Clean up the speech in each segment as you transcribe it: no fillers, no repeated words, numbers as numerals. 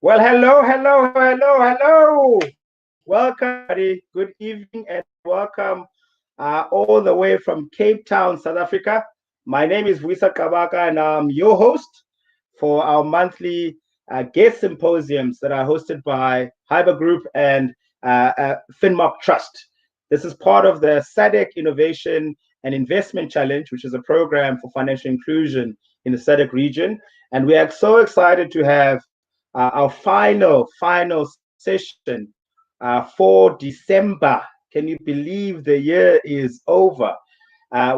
Well, hello. Welcome, everybody. Good evening and welcome all the way from Cape Town, South Africa. My name is Wisa Kabaka and I'm your host for our monthly guest symposiums that are hosted by Hyper Group and Finmark Trust. This is part of the SADC Innovation and Investment Challenge, which is a program for financial inclusion in the SADC region. And we are so excited to have our final session for December. Can you believe the year is over?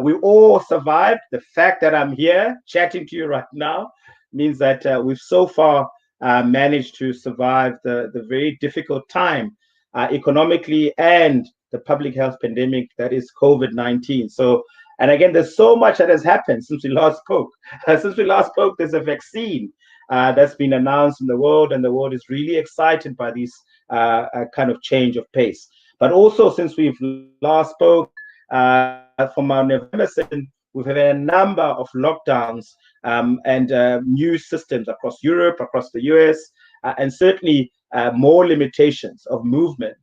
We all survived. The fact that I'm here chatting to you right now means that we've so far managed to survive the very difficult time economically and the public health pandemic that is COVID-19. So, and again, there's so much that has happened since we last spoke. Since we last spoke, there's a vaccine that's been announced in the world, and the world is really excited by this kind of change of pace. But also, since we've last spoke, from our November session, we've had a number of lockdowns and new systems across Europe, across the US, and certainly more limitations of movement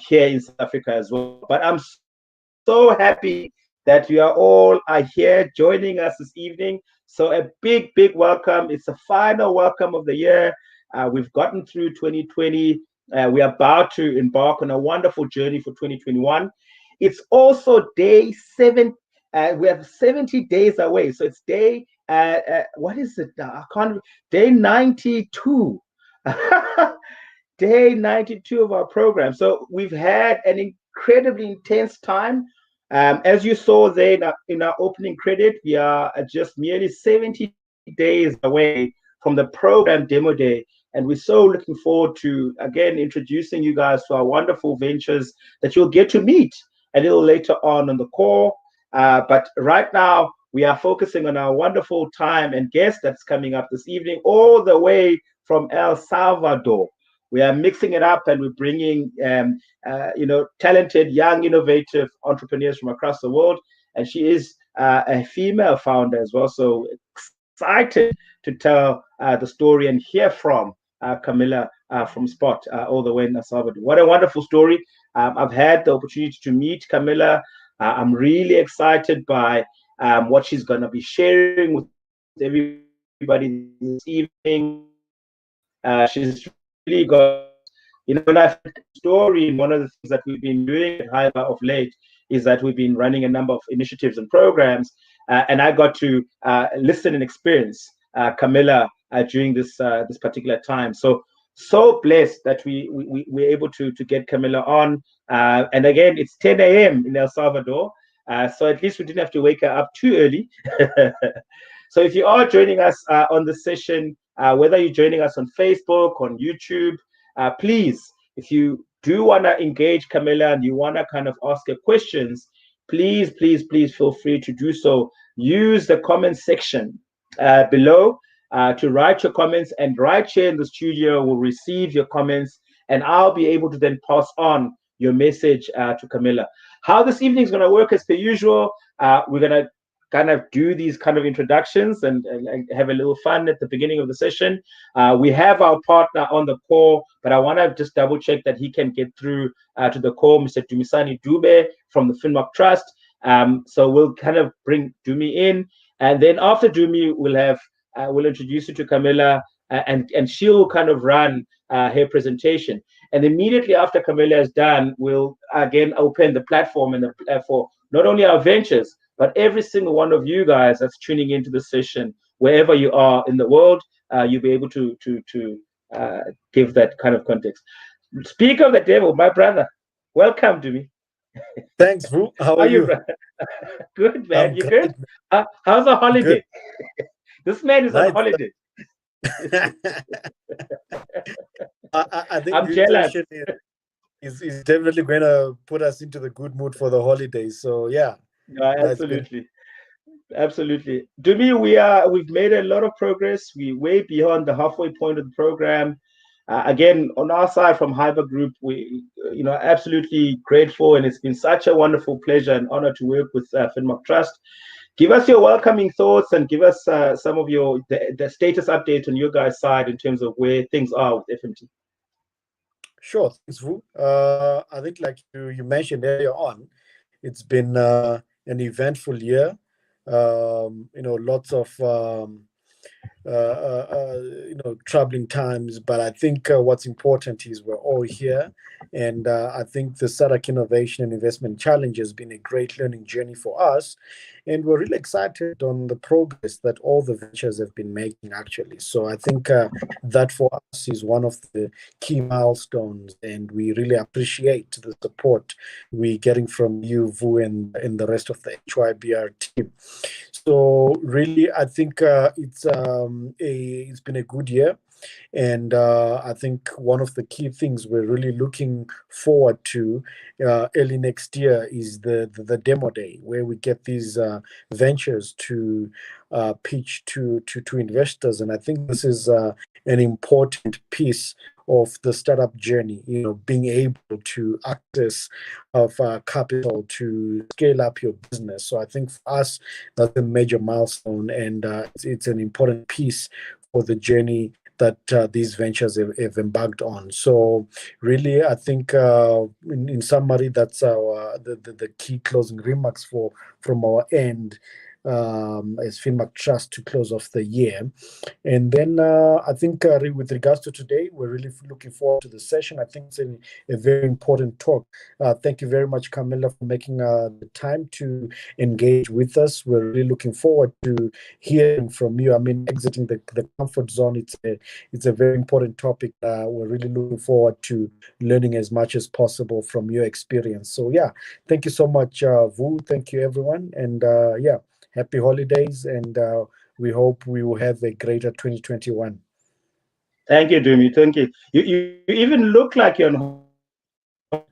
here in South Africa as well. But I'm so happy that you are here joining us this evening. So a big welcome. It's the final welcome of the year. We've gotten through 2020. We are about to embark on a wonderful journey for 2021. It's also day 7. We have 70 days away. So it's day, what is it now? Day 92. Day 92 of our program. So we've had an incredibly intense time. As you saw there in our opening credit, we are just merely 70 days away from the program demo day. And we're so looking forward to, again, introducing you guys to our wonderful ventures that you'll get to meet a little later on the call. But right now, we are focusing on our wonderful time and guest that's coming up this evening, all the way from El Salvador. We are mixing it up and we're bringing, talented, young, innovative entrepreneurs from across the world. And she is a female founder as well. So excited to tell the story and hear from Camilla from Spot all the way in El Salvador. What a wonderful story. I've had the opportunity to meet Camilla. I'm really excited by what she's going to be sharing with everybody this evening. She's really got, when I've heard the story, one of the things that we've been doing at Hyper of late is that we've been running a number of initiatives and programs, and I got to listen and experience Camilla during this particular time. So blessed that we're able to get Camilla on. And again, it's 10 a.m. in El Salvador, so at least we didn't have to wake her up too early. So if you are joining us on the session, whether you're joining us on Facebook, on YouTube, please, if you do want to engage Camilla and you want to kind of ask her questions, please feel free to do so. Use the comment section below to write your comments, and right here in the studio will receive your comments, and I'll be able to then pass on your message to Camilla. How this evening is going to work as per usual, we're going to kind of do these kind of introductions and have a little fun at the beginning of the session. We have our partner on the call, but I want to just double check that he can get through to the call, Mr. Dumisani Dube from the Finmark Trust. So we'll kind of bring Dumi in, and then after Dumi, we'll introduce you to Camilla, and she'll kind of run her presentation. And immediately after Camilla is done, we'll again open the platform and for not only our ventures, but every single one of you guys that's tuning into the session, wherever you are in the world, you'll be able to give that kind of context. Speak of the devil, my brother, welcome to me. Thanks, Vu. How are you? Good, man. You good? How's the holiday? This man is on holiday. I think I'm jealous. Is definitely going to put us into the good mood for the holidays. So yeah. Absolutely. Dumi, we've made a lot of progress. We're way beyond the halfway point of the program. Again, on our side from Hyper Group, we absolutely grateful, and it's been such a wonderful pleasure and honor to work with Finmark Trust. Give us your welcoming thoughts and give us some of the status update on your guys' side in terms of where things are with FMT. Sure, thanks, Vu. I think, like you mentioned earlier on, it's been an eventful year. Lots of troubling times, but I think what's important is we're all here, and I think the SADC Innovation and Investment Challenge has been a great learning journey for us, and we're really excited on the progress that all the ventures have been making, actually. So I think that for us is one of the key milestones, and we really appreciate the support we're getting from you, Vu, and the rest of the HYBR team. So really, I think it's been a good year, and I think one of the key things we're really looking forward to early next year is the demo day, where we get these ventures to pitch to investors, and I think this is an important piece of the startup journey. Being able to access of capital to scale up your business. So I think for us that's a major milestone, and it's an important piece for the journey that these ventures have embarked on. So really, I think in summary, that's our the key closing remarks from our end as Finmark Trust to close off the year. And then I think with regards to today, we're really looking forward to the session. I think it's a very important talk. Thank you very much, Camilla, for making the time to engage with us. We're really looking forward to hearing from you. I mean, exiting the comfort zone, it's a very important topic. We're really looking forward to learning as much as possible from your experience. So yeah, thank you so much, Vu. Thank you, everyone. And yeah, happy holidays, and we hope we will have a greater 2021. Thank you, Dumi. Thank you. You even look like you're on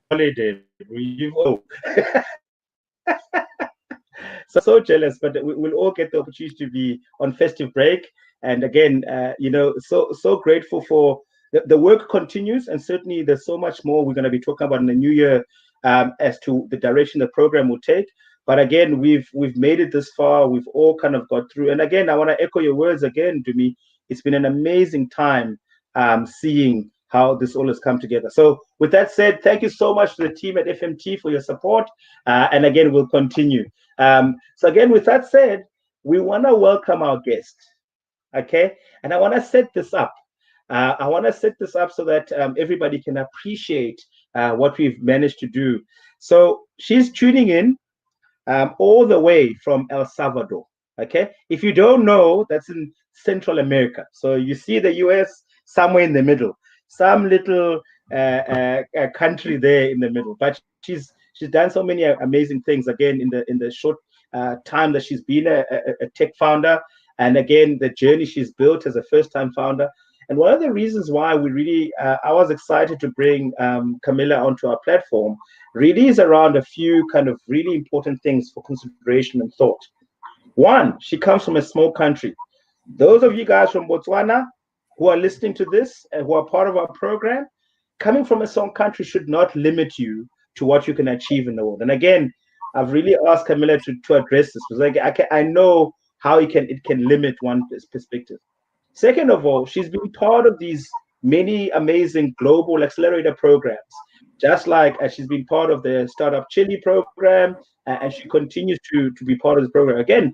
holiday. So jealous, but we'll all get the opportunity to be on festive break. And again, so grateful for the work continues, and certainly there's so much more we're going to be talking about in the new year as to the direction the program will take. But again, we've made it this far. We've all kind of got through. And again, I want to echo your words again, Dumi. It's been an amazing time seeing how this all has come together. So with that said, thank you so much to the team at FMT for your support. And again, we'll continue. So again, with that said, we want to welcome our guest, okay? And I want to set this up. I want to set this up so that everybody can appreciate what we've managed to do. So she's tuning in all the way from El Salvador, okay? If you don't know, that's in Central America. So you see the US somewhere in the middle, some little country there in the middle. But she's done so many amazing things, again, in the short time that she's been a tech founder, and again, the journey she's built as a first-time founder. And one of the reasons why we really, I was excited to bring Camilla onto our platform, really is around a few kind of really important things for consideration and thought. One, she comes from a small country. Those of you guys from Botswana who are listening to this and who are part of our program, coming from a small country should not limit you to what you can achieve in the world. And again, I've really asked Camilla to address this, because I know how it can limit one's perspective. Second of all, she's been part of these many amazing global accelerator programs, just like she's been part of the Startup Chile program, and she continues to be part of this program. Again,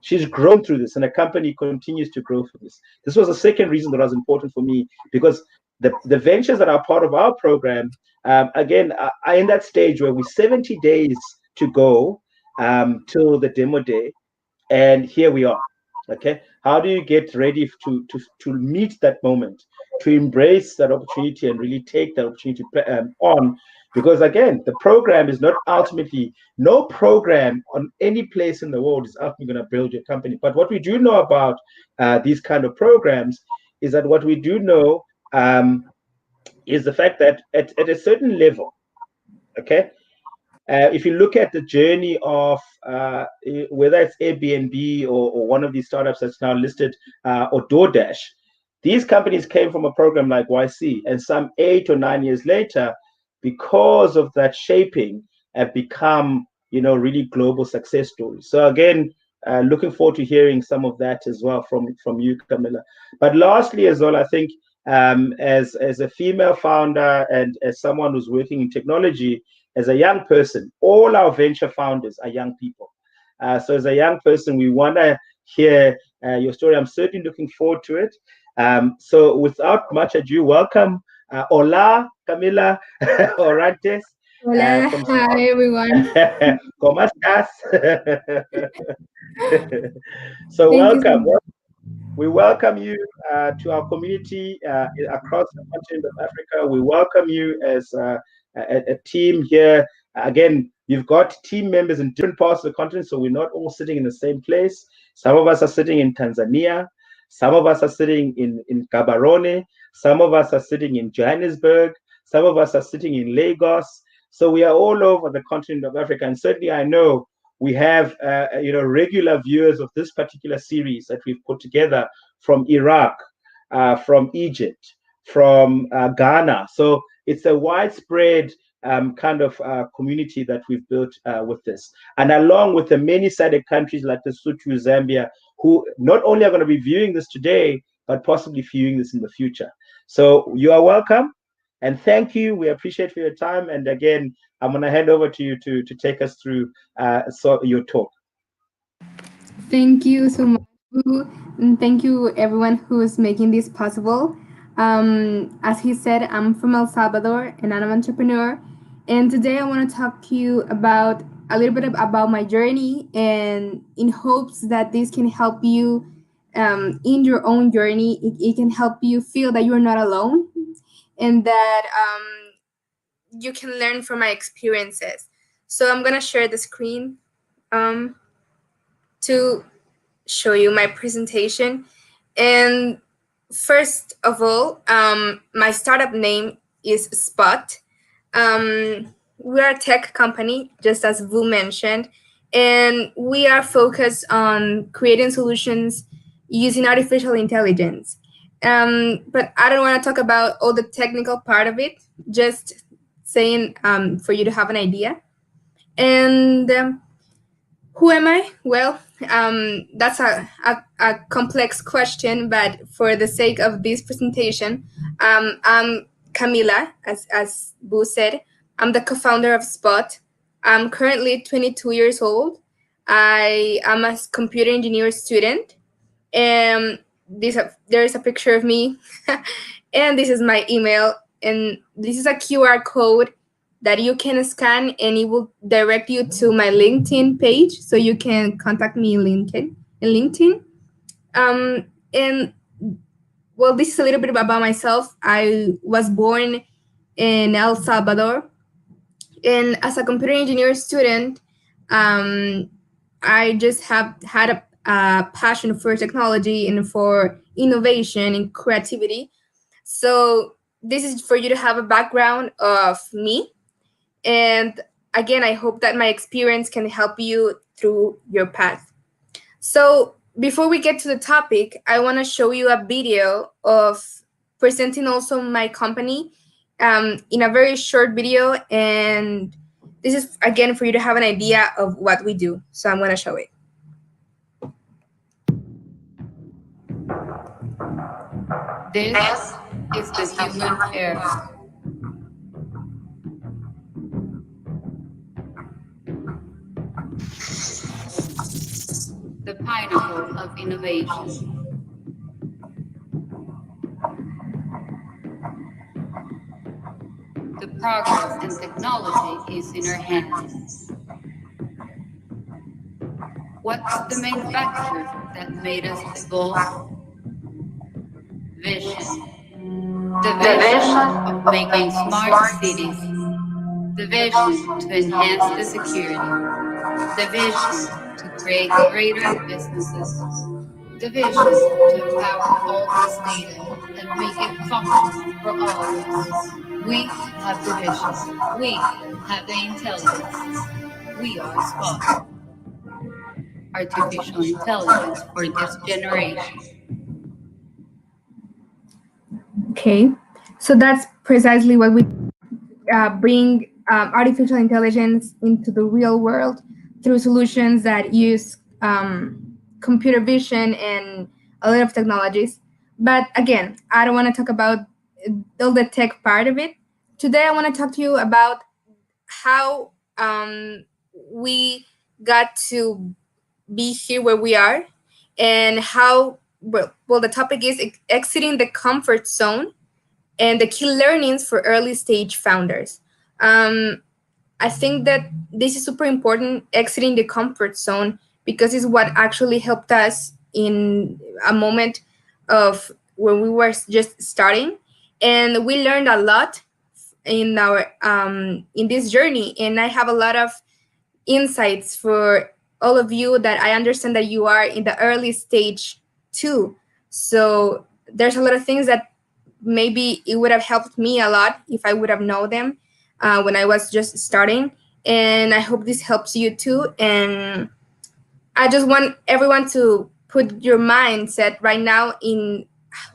she's grown through this, and the company continues to grow through this. This was the second reason that was important for me, because the ventures that are part of our program, again, are in that stage where we're 70 days to go till the demo day, and here we are. Okay, how do you get ready to meet that moment, to embrace that opportunity and really take that opportunity on? Because again, the program is not ultimately, no program on any place in the world is ultimately going to build your company. But what we do know about these kind of programs is that what we do know is the fact that at a certain level, okay, if you look at the journey of whether it's Airbnb or one of these startups that's now listed, or DoorDash, these companies came from a program like YC, and some 8 or 9 years later, because of that shaping, have become really global success stories. So again, looking forward to hearing some of that as well from you, Camilla. But lastly, as well, I think as a female founder and as someone who's working in technology, as a young person, all our venture founders are young people. So as a young person, we want to hear your story. I'm certainly looking forward to it. So without much ado, welcome Hola, Camila Orantes Hola, from hi everyone. ¿Cómo estás? So Thank you so welcome. much. We welcome you to our community across the continent of Africa. We welcome you as a team here. Again, you've got team members in different parts of the continent, so we're not all sitting in the same place. Some of us are sitting in Tanzania. Some of us are sitting in Gaborone. Some of us are sitting in Johannesburg. Some of us are sitting in Lagos. So we are all over the continent of Africa. And certainly I know we have regular viewers of this particular series that we've put together from Iraq, from Egypt, from Ghana. So it's a widespread kind of community that we've built with this. And along with the many-sided countries like Lesotho, Zambia, who not only are going to be viewing this today, but possibly viewing this in the future. So you are welcome. And thank you. We appreciate for your time. And again, I'm going to hand over to you to take us through your talk. Thank you so much, Boo, and thank you everyone who is making this possible. As he said, I'm from El Salvador and I'm an entrepreneur. And today I want to talk to you about a little bit about my journey, and in hopes that this can help you in your own journey. It can help you feel that you're not alone, and that you can learn from my experiences. So I'm gonna share the screen um, to show you my presentation. And first of all, my startup name is Spot. We're a tech company, just as Vu mentioned, and we are focused on creating solutions using artificial intelligence. But I don't want to talk about all the technical part of it, just saying for you to have an idea. And who am I? Well, that's a complex question, but for the sake of this presentation, I'm Camila, as Boo said. I'm the co-founder of Spot. I'm currently 22 years old. I am a computer engineer student. And there is a picture of me, and this is my email, and this is a QR code that you can scan, and it will direct you to my LinkedIn page, so you can contact me in LinkedIn. And well, this is a little bit about myself. I was born in El Salvador, and as a computer engineer student, um, I just have had a passion for technology and for innovation and creativity. So this is for you to have a background of me. And again, I hope that my experience can help you through your path. So before we get to the topic, I want to show you a video of presenting also my company in a very short video. And this is again for you to have an idea of what we do. So I'm going to show it. This is the human era. The pinnacle of innovation. The progress and technology is in our hands. What's the main factor that made us evolve? Vision. The vision of making smart cities. The vision to enhance the security. The vision to create greater businesses. The vision to empower all this data and make it functional for all of us. We have the vision. We have the intelligence. We are Spot. Artificial intelligence for this generation. Okay, so that's precisely what we bring artificial intelligence into the real world through solutions that use computer vision and a lot of technologies. But again, I don't want to talk about all the tech part of it. Today, I want to talk to you about how we got to be here where we are, and how well the topic is exiting the comfort zone and the key learnings for early stage founders. Um, I think that this is super important, exiting the comfort zone, because it's what actually helped us in a moment of when we were just starting, and we learned a lot in our in this journey. And I have a lot of insights for all of you that I understand that you are in the early stage too. So there's a lot of things that maybe it would have helped me a lot if I would have known them when I was just starting. And I hope this helps you too. And I just want everyone to put your mindset right now in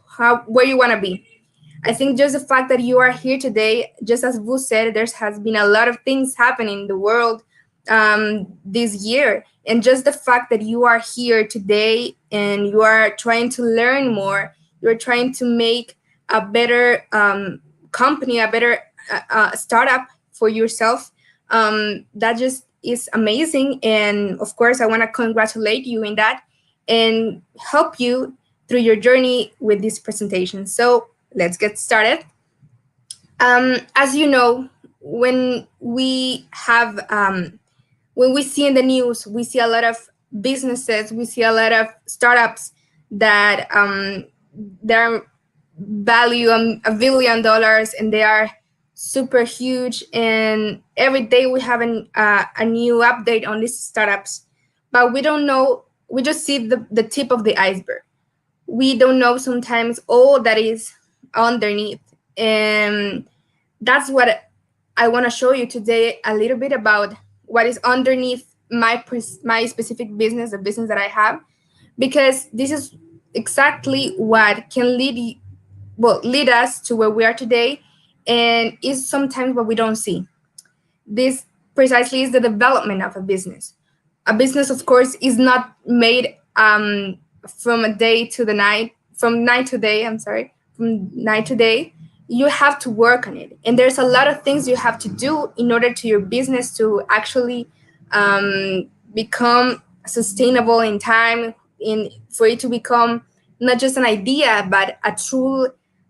how where you want to be. I think just the fact that you are here today, just as Vu said, there has been a lot of things happening in the world this year. And just the fact that you are here today and you are trying to learn more, you're trying to make a better company, a better startup for yourself, that just is amazing. And of course, I want to congratulate you in that and help you through your journey with this presentation. So let's get started. As you know, when we have when we see in the news, we see a lot of businesses, we see a lot of startups that their value $1 billion, and they are super huge. And every day we have a new update on these startups, but we don't know. We just see the tip of the iceberg. We don't know sometimes all that is underneath. And that's what I want to show you today, a little bit about what is underneath my specific business, the business that I have, because this is exactly what can lead us to where we are today, and is sometimes what we don't see. This precisely is the development of a business. A business, of course, is not made from a day to the night, from night to day. I'm sorry, from night to day. You have to work on it, and there's a lot of things you have to do in order to your business to actually become sustainable in time, in for it to become not just an idea but a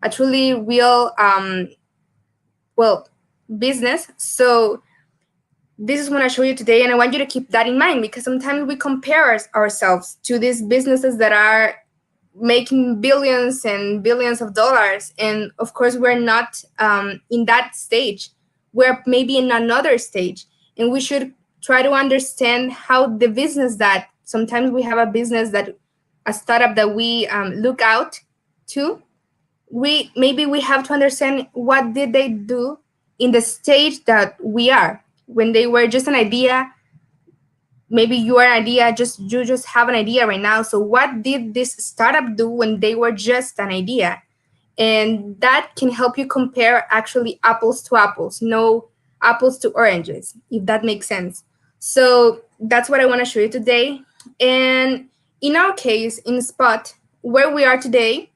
truly real well business. So this is what I show you today, and I want you to keep that in mind, because sometimes we compare ourselves to these businesses that are making billions and billions of dollars, and of course we're not in that stage. We're maybe in another stage, and we should try to understand how the business that sometimes we have a startup that we look out to, we have to understand what did they do in the stage that we are, when they were just an idea. Maybe you are an idea, you just have an idea right now. So what did this startup do when they were just an idea? And that can help you compare actually apples to apples, no apples to oranges, if that makes sense. So that's what I want to show you today. And in our case, in Spot, where we are today,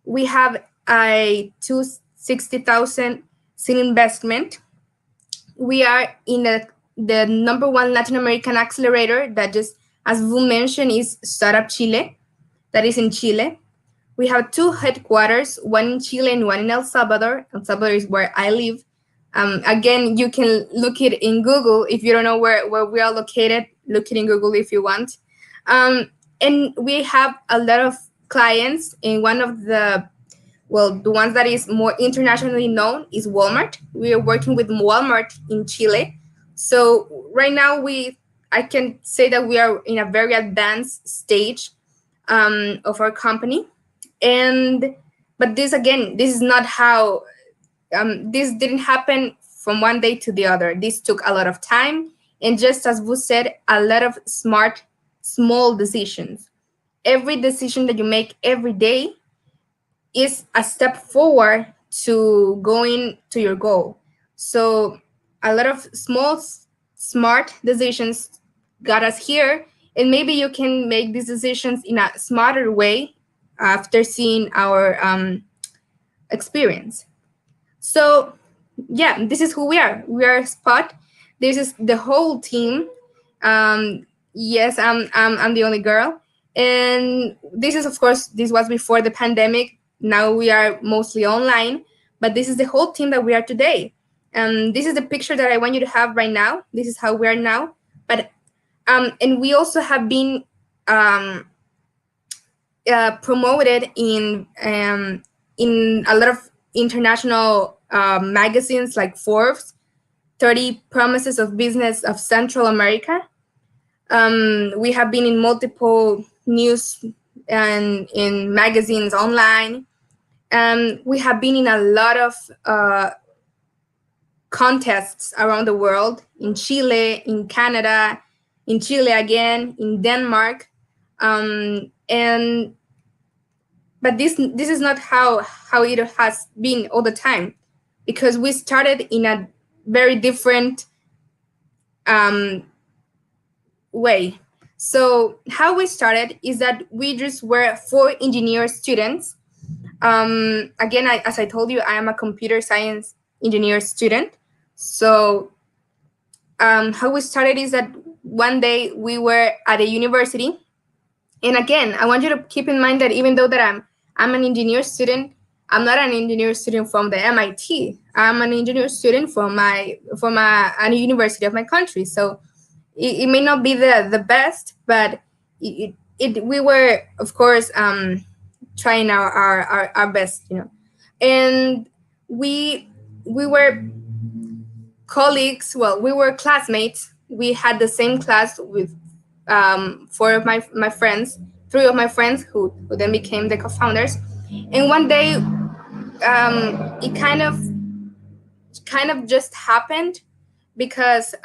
we have a 260,000 seed investment. We are in the number one Latin American accelerator that, just as Vu mentioned, is Startup Chile, that is in Chile. We have two headquarters, one in Chile and one in El Salvador. El Salvador is where I live. Again, you can look it in Google. If you don't know where we are located, look it in Google if you want. And we have a lot of clients. In one of the ones that is more internationally known is Walmart. We are working with Walmart in Chile. So right now I can say that we are in a very advanced stage of our company. But this is not how this didn't happen from one day to the other. This took a lot of time, and just as Vu said, a lot of smart, small decisions. Every decision that you make every day is a step forward to going to your goal. So a lot of small, smart decisions got us here, and maybe you can make these decisions in a smarter way after seeing our experience. So yeah, this is who we are. We are Spot. This is the whole team. Yes, I'm the only girl, and this is, of course, this was before the pandemic. Now we are mostly online, but this is the whole team that we are today. This is the picture that I want you to have right now. This is how we are now. But and we also have been um, promoted in a lot of international magazines like Forbes, 30 Promises of Business of Central America. We have been in multiple news and in magazines online. We have been in a lot of contests around the world, in Chile, in Canada, in Chile again, in Denmark. And but this is not how it has been all the time, because we started in a very different way. So how we started is that we just were 4 engineer students. Again, as I told you, I am a computer science engineer student. So how we started is that one day we were at a university. And again, I want you to keep in mind that even though that I'm an engineer student, I'm not an engineer student from the MIT. I'm an engineer student from a university of my country. So it may not be the best, but we were, of course, trying our best, you know. And we were colleagues. Well, we were classmates. We had the same class with 4 of my friends, 3 of my friends who then became the co-founders. And one day, it kind of just happened because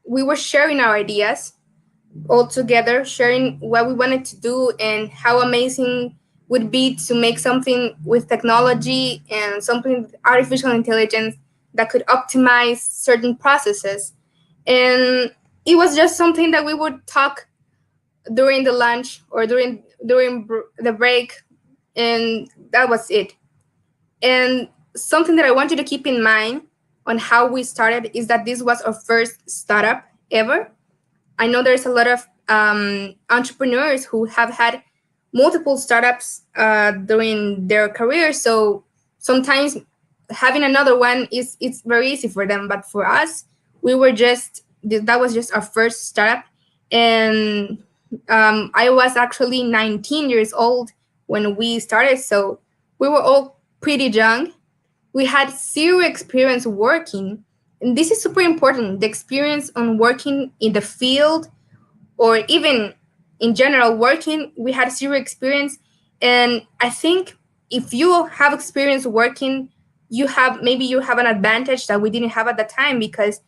we were sharing our ideas all together, sharing what we wanted to do and how amazing would be to make something with technology and something with artificial intelligence that could optimize certain processes. And it was just something that we would talk during the lunch or during the break, and that was it. And something that I want you to keep in mind on how we started is that this was our first startup ever. I know there's a lot of entrepreneurs who have had multiple startups during their career, so sometimes having another one it's very easy for them. But for us, that was just our first startup. And I was actually 19 years old when we started, so we were all pretty young. We had 0 experience working, and this is super important, the experience on working in the field or even in general working. We had 0 experience, and I think if you have experience working, you have an advantage that we didn't have at the time, because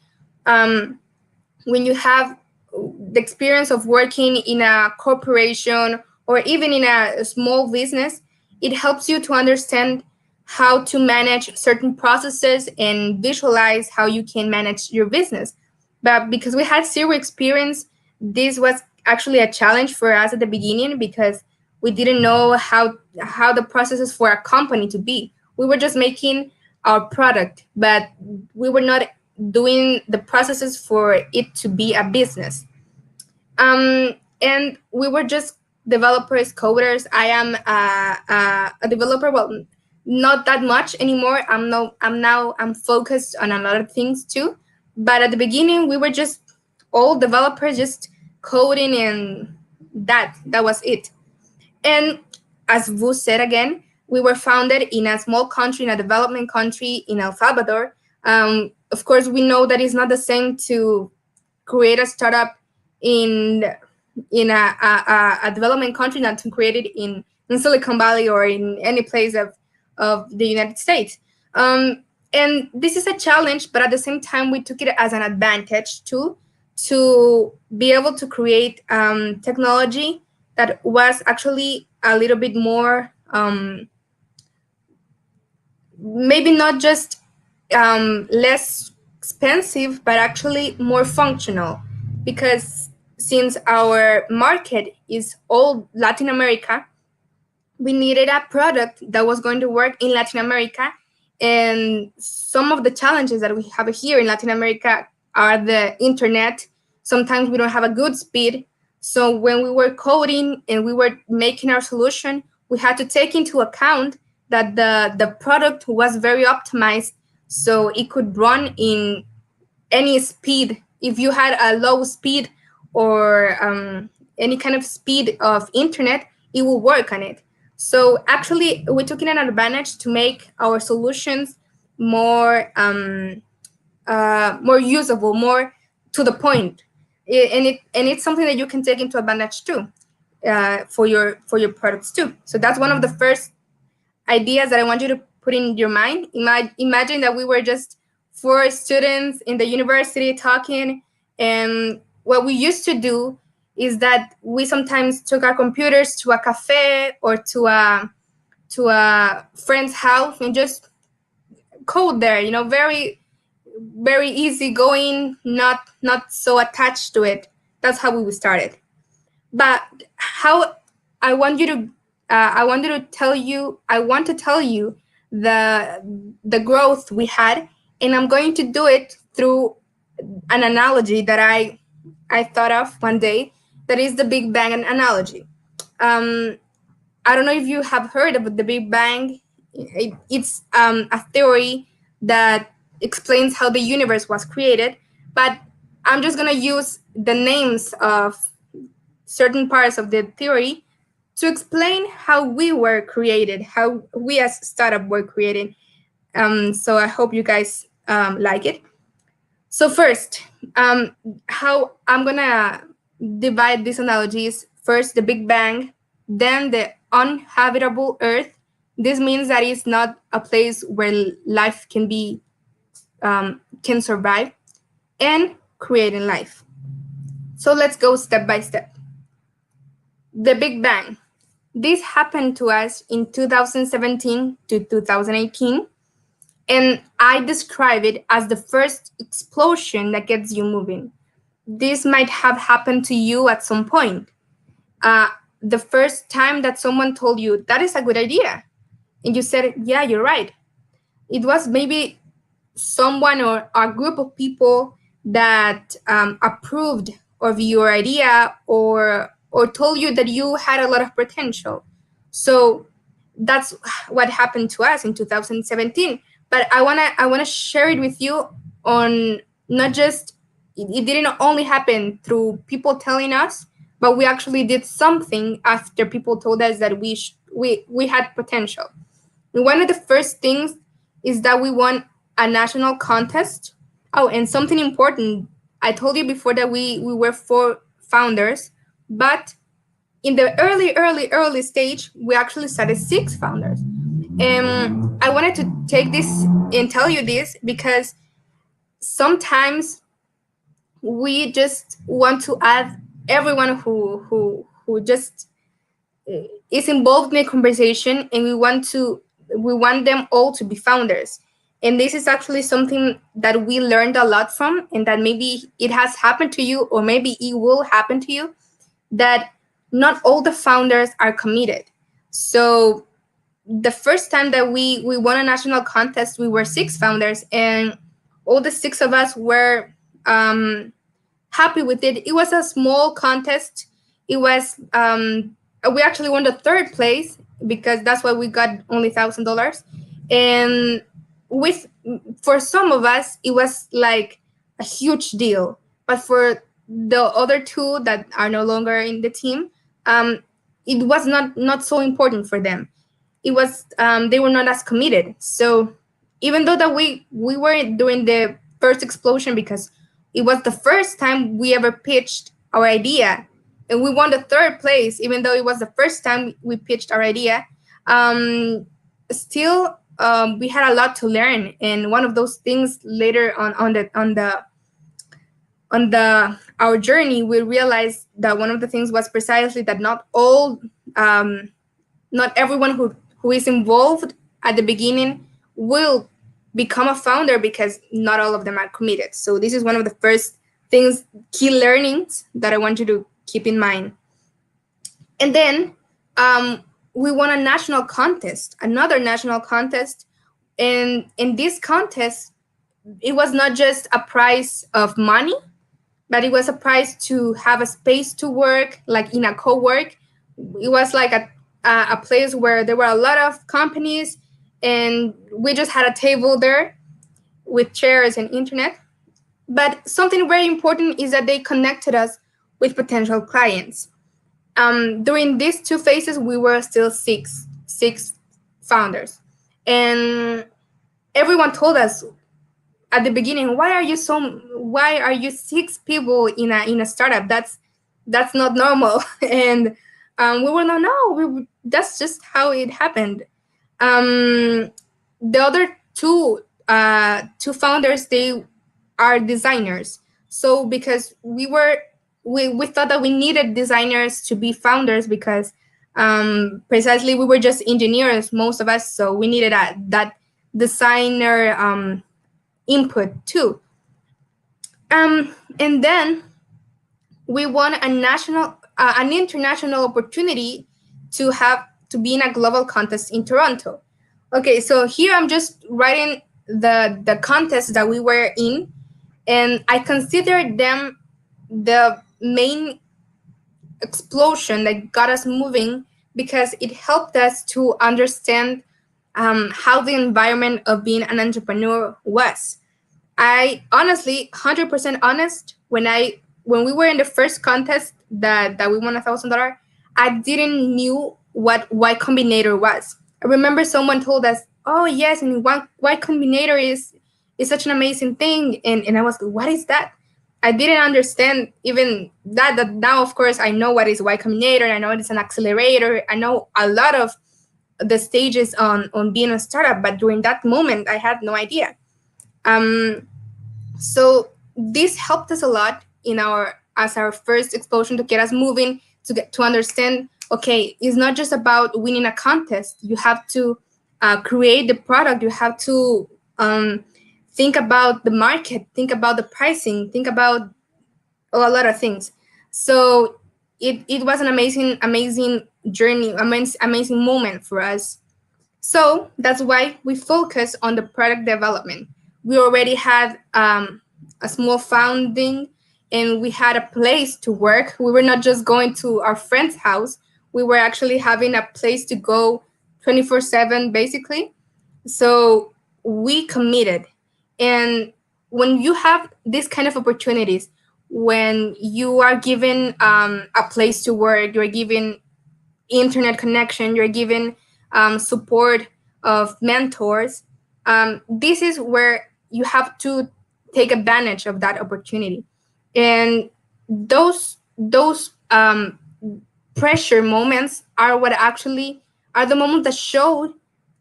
when you have the experience of working in a corporation or even in a small business, it helps you to understand how to manage certain processes and visualize how you can manage your business. But because we had 0 experience, this was actually a challenge for us at the beginning, because we didn't know how the processes for a company to be. We were just making our product, but we were not doing the processes for it to be a business. And we were just developers, coders. I am a developer. Well, not that much anymore. I'm focused on a lot of things too. But at the beginning, we were just all developers, just coding, and that was it. And as Vu said again, we were founded in a small country, in a development country, in El Salvador. Of course, we know that it's not the same to create a startup in a development country not to create it in Silicon Valley or in any place of the United States. And this is a challenge, but at the same time, we took it as an advantage too, to be able to create technology that was actually a little bit more, maybe not just less expensive, but actually more functional, because since our market is all Latin America, we needed a product that was going to work in Latin America. And some of the challenges that we have here in Latin America are the internet. Sometimes we don't have a good speed. So when we were coding and we were making our solution, we had to take into account that the product was very optimized, so it could run in any speed. If you had a low speed or any kind of speed of internet, it will work on it. So actually, we took it an advantage to make our solutions more usable, more to the point. And it's something that you can take into advantage too, for your products too. So that's one of the first ideas that I want you to put in your mind. Imagine that we were just four students in the university talking, and what we used to do is that we sometimes took our computers to a cafe or to a friend's house and just code there. Very very easy going, not so attached to it. That's how we started. But how I want you to I wanted to tell you I want to tell you the growth we had, and I'm going to do it through an analogy that I thought of one day, that is the Big Bang analogy. I don't know if you have heard of the Big Bang. It's a theory that explains how the universe was created, but I'm just going to use the names of certain parts of the theory to explain how we were created, how we as startup were created. So I hope you guys like it. So first, how I'm gonna divide these analogies: first the Big Bang, then the unhabitable Earth. This means that it's not a place where life can survive, and creating life. So let's go step by step. The Big Bang. This happened to us in 2017 to 2018, and I describe it as the first explosion that gets you moving. This might have happened to you at some point. The first time that someone told you, that is a good idea, and you said, yeah, you're right. It was maybe someone or a group of people that approved of your idea, or told you that you had a lot of potential. So that's what happened to us in 2017. But I wanna share it with you on not just it didn't only happen through people telling us, but we actually did something after people told us that we had potential. And one of the first things is that we won a national contest. Oh, and something important. I told you before that we were 4 founders, but in the early stage, we actually started 6 founders. And I wanted to take this and tell you this because sometimes we just want to add everyone who just is involved in a conversation, and we want them all to be founders. And this is actually something that we learned a lot from, and that maybe it has happened to you, or maybe it will happen to you, that not all the founders are committed. So the first time that we won a national contest, we were 6 founders, and all the 6 of us were happy with it. It was a small contest. It was we actually won the 3rd place, because that's why we got only $1,000. And for some of us, it was like a huge deal, but for the other 2 that are no longer in the team, it was not so important for them. It was they were not as committed. So even though that we were doing the first explosion, because it was the first time we ever pitched our idea, and we won the 3rd place, even though it was the first time we pitched our idea, still we had a lot to learn. And one of those things later on our journey, we realized that one of the things was precisely that not everyone who is involved at the beginning will become a founder because not all of them are committed. So this is one of the first things, key learnings that I want you to keep in mind. And then we won a national contest, another national contest. And in this contest, it was not just a prize of money, but it was a prize to have a space to work, like in a co-work. It was like a place where there were a lot of companies, and we just had a table there with chairs and internet. But something very important is that they connected us with potential clients. During these two phases, we were still six founders, and everyone told us at the beginning, why are you six people in a startup? That's not normal. And we were that's just how it happened. The other two founders, they are designers. So because we thought that we needed designers to be founders, because precisely we were just engineers, most of us, so we needed that designer input too. And then we won an international opportunity to be in a global contest in Toronto. Okay, so here I'm just writing the contest that we were in, and I consider them the main explosion that got us moving, because it helped us to understand how the environment of being an entrepreneur was. I honestly, 100% honest, when we were in the first contest that we won $1,000, I didn't knew what Y Combinator was. I remember someone told us, "Oh yes, and Y Combinator is such an amazing thing," and I was like, "What is that?" I didn't understand even that. That now, of course, I know what is Y Combinator. I know it's an accelerator. I know a lot of the stages on being a startup, but during that moment, I had no idea. So this helped us a lot as our first explosion, to get us moving, to understand, okay, it's not just about winning a contest. You have to create the product. You have to think about the market, think about the pricing, think about a lot of things. So it was an amazing journey, amazing moment for us. So that's why we focus on the product development. We already had a small founding, and we had a place to work. We were not just going to our friend's house. We were actually having a place to go 24/7, basically. So we committed. And when you have these kind of opportunities, when you are given a place to work, you're given internet connection, you're given support of mentors, this is where you have to take advantage of that opportunity. And those pressure moments are what actually are the moments that show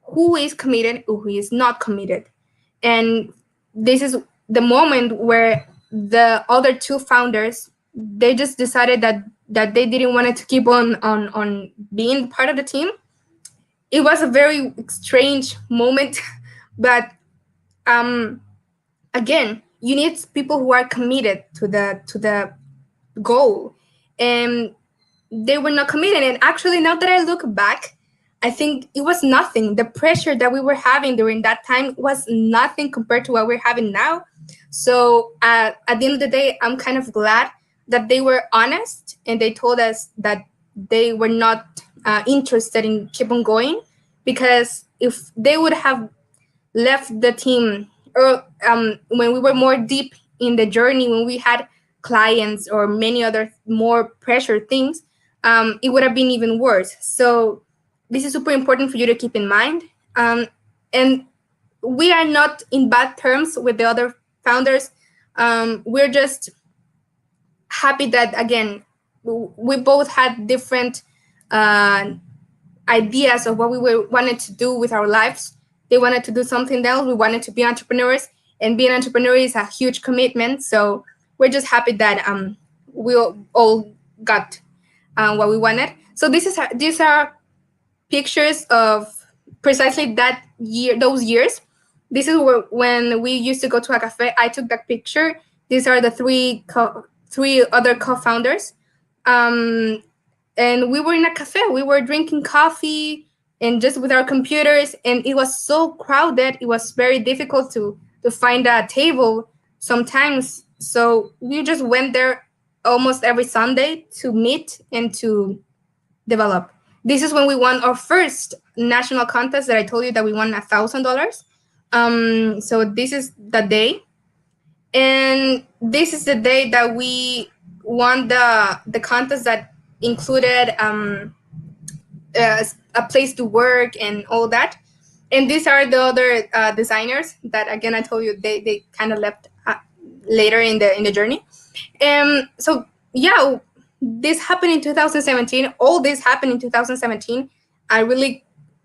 who is committed, who is not committed. And this is the moment where the other two founders, they just decided that they didn't want to keep on being part of the team. It was a very strange moment, but again, you need people who are committed to the goal, and they were not committed. And actually, now that I look back, I think it was nothing. The pressure that we were having during that time was nothing compared to what we're having now. So at the end of the day, I'm kind of glad that they were honest and they told us that they were not interested in keep on going, because if they would have left the team, or when we were more deep in the journey, when we had clients or many other more pressure things, it would have been even worse. So this is super important for you to keep in mind. And we are not in bad terms with the other founders. We're just happy that, again, we both had different ideas of what we wanted to do with our lives. They wanted to do something else. We wanted to be entrepreneurs, and being an entrepreneur is a huge commitment. So we're just happy that we all got what we wanted. So these are pictures of precisely that year, those years. This is when we used to go to a cafe. I took that picture. These are the three other co-founders. Um, and we were in a cafe. We were drinking coffee and just with our computers, and it was so crowded. It was very difficult to find a table sometimes. So we just went there almost every Sunday to meet and to develop. This is when we won our first national contest that I told you that we won $1,000. So this is the day, and this is the day that we won the contest that included a place to work and all that. And these are the other designers that, again, I told you they kind of left later in the journey. So yeah, this happened in 2017. All this happened in 2017. I really,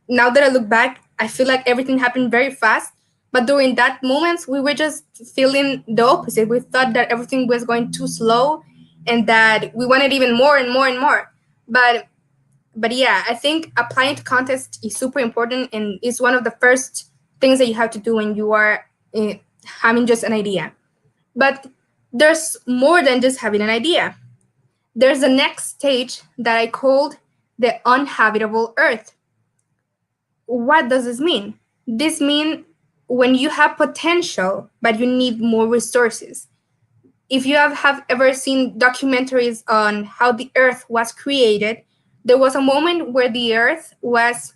now that I look back, I feel like everything happened very fast. But during that moments, we were just feeling the opposite. We thought that everything was going too slow, and that we wanted even more and more and more. But yeah, I think applying to contests is super important, and it's one of the first things that you have to do when you are having just an idea. But there's more than just having an idea. There's the next stage that I called the Unhabitable Earth. What does this mean? This means when you have potential, but you need more resources. If you have ever seen documentaries on how the Earth was created, there was a moment where the Earth was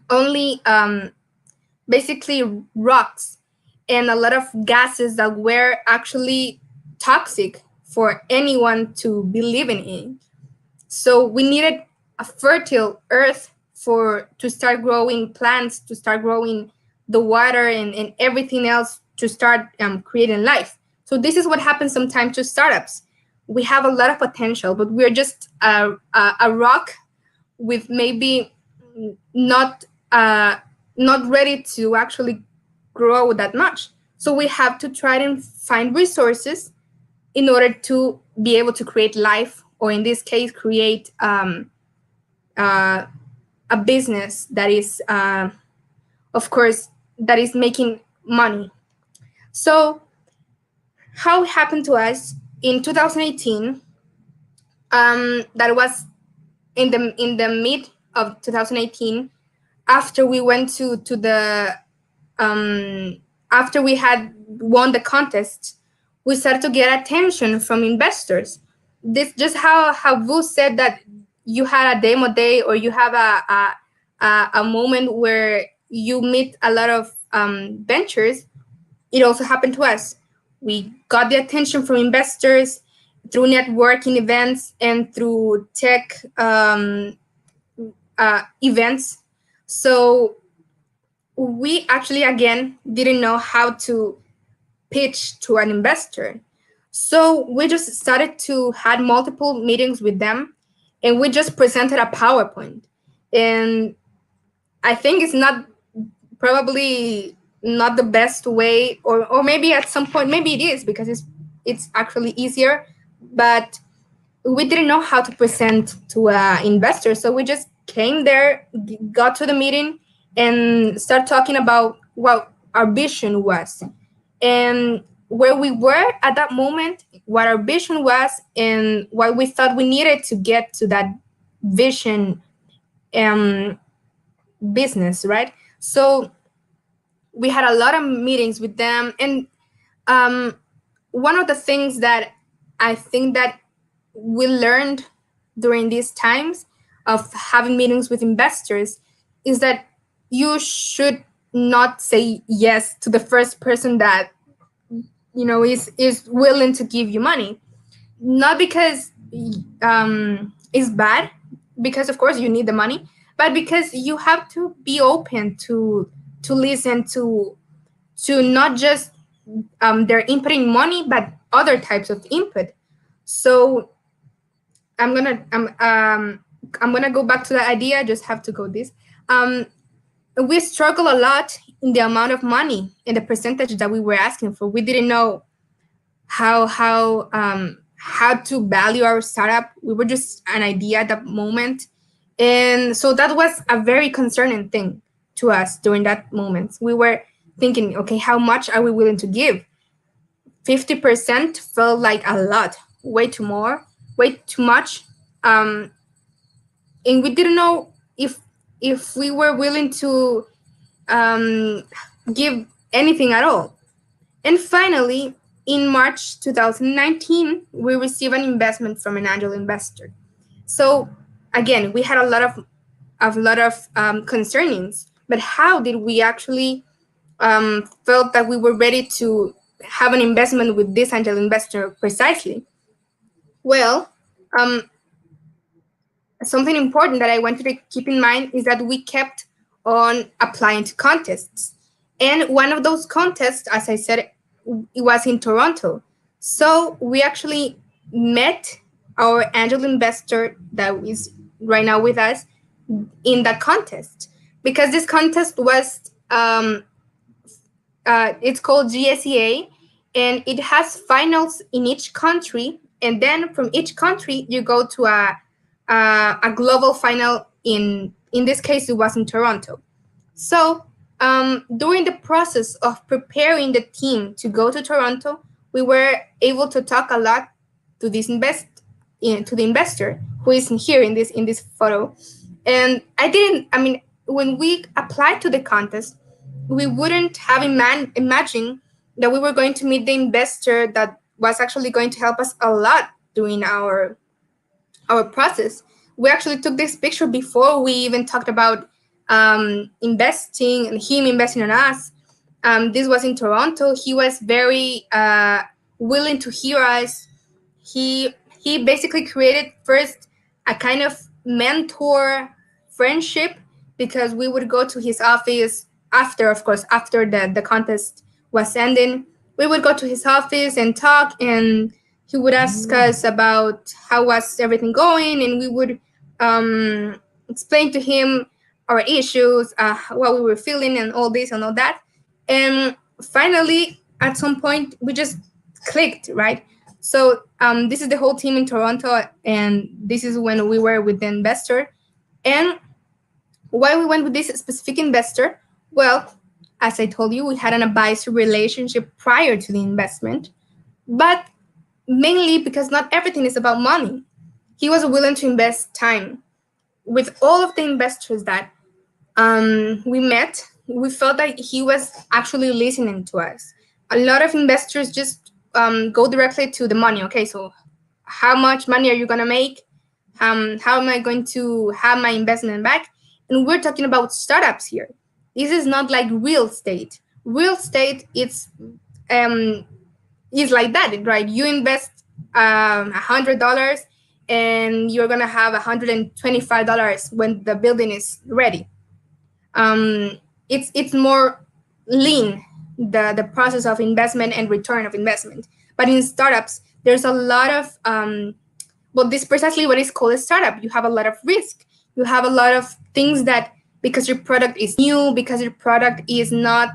only basically rocks and a lot of gases that were actually toxic for anyone to be living in. So we needed a fertile earth to start growing plants, to start growing the water and everything else to start creating life. So this is what happens sometimes to startups. We have a lot of potential, but we're just a rock with maybe not not ready to actually grow that much. So we have to try and find resources in order to be able to create life, or in this case, create a business that is, of course, that is making money. So how it happened to us in 2018, that was in the mid of 2018, after we went to the after we had won the contest, we started to get attention from investors. This just how Vu said that you had a demo day, or you have a moment where you meet a lot of ventures. It also happened to us. We got the attention from investors through networking events and through tech events. So we actually, again, didn't know how to pitch to an investor. So we just started to had multiple meetings with them, and we just presented a PowerPoint. And I think it's not probably not the best way, or maybe at some point, maybe it is, because it's actually easier, but we didn't know how to present to investors. So we just came there, got to the meeting, and start talking about what our vision was and where we were at that moment, what our vision was, and what we thought we needed to get to that vision business, right? So we had a lot of meetings with them, and one of the things that I think that we learned during these times of having meetings with investors is that you should not say yes to the first person that is willing to give you money, not because it's bad, because of course you need the money, but because you have to be open to listen to not just their inputting money, but other types of input. So I'm gonna go back to that idea. I just have to go this. We struggle a lot in the amount of money and the percentage that we were asking for. We didn't know how to value our startup. We were just an idea at that moment, and so that was a very concerning thing to us during that moment. We were thinking, okay, how much are we willing to give? 50% felt like a lot, way too much. Um, and we didn't know if we were willing to um, give anything at all. And finally, in March 2019, we received an investment from an angel investor. So again, we had a lot of concernings, but how did we actually felt that we were ready to have an investment with this angel investor precisely? Well, um, something important that I wanted to keep in mind is that we kept on applying to contests. And one of those contests, as I said, it was in Toronto. So we actually met our angel investor that is right now with us in that contest, because this contest was it's called GSEA, and it has finals in each country, and then from each country you go to a global final. In this case, it was in Toronto. So during the process of preparing the team to go to Toronto, we were able to talk a lot to to the investor who is here in this photo. And I mean, when we applied to the contest, we wouldn't have imagined that we were going to meet the investor that was actually going to help us a lot during our process. We actually took this picture before we even talked about investing and him investing on us. This was in Toronto. He was very willing to hear us. He basically created first a kind of mentor friendship, because we would go to his office after, of course, after the contest was ending. We would go to his office and talk, and he would ask us about how was everything going, and we would explain to him our issues, what we were feeling, and all this and all that. And finally, at some point, we just clicked, right? So this is the whole team in Toronto, and this is when we were with the investor. And why we went with this specific investor? Well, as I told you, we had an advisory relationship prior to the investment, but mainly because not everything is about money. He was willing to invest time. With all of the investors that we met, we felt that he was actually listening to us. A lot of investors just go directly to the money. Okay, so how much money are you gonna make? How am I going to have my investment back? And we're talking about startups here. This is not like real estate. Real estate, it's like that, right? You invest $100, and you're gonna have $125 when the building is ready. It's more lean, the process of investment and return of investment. But in startups, there's a lot of well, this precisely what is called a startup. You have a lot of risk. You have a lot of things that, because your product is new, because your product is not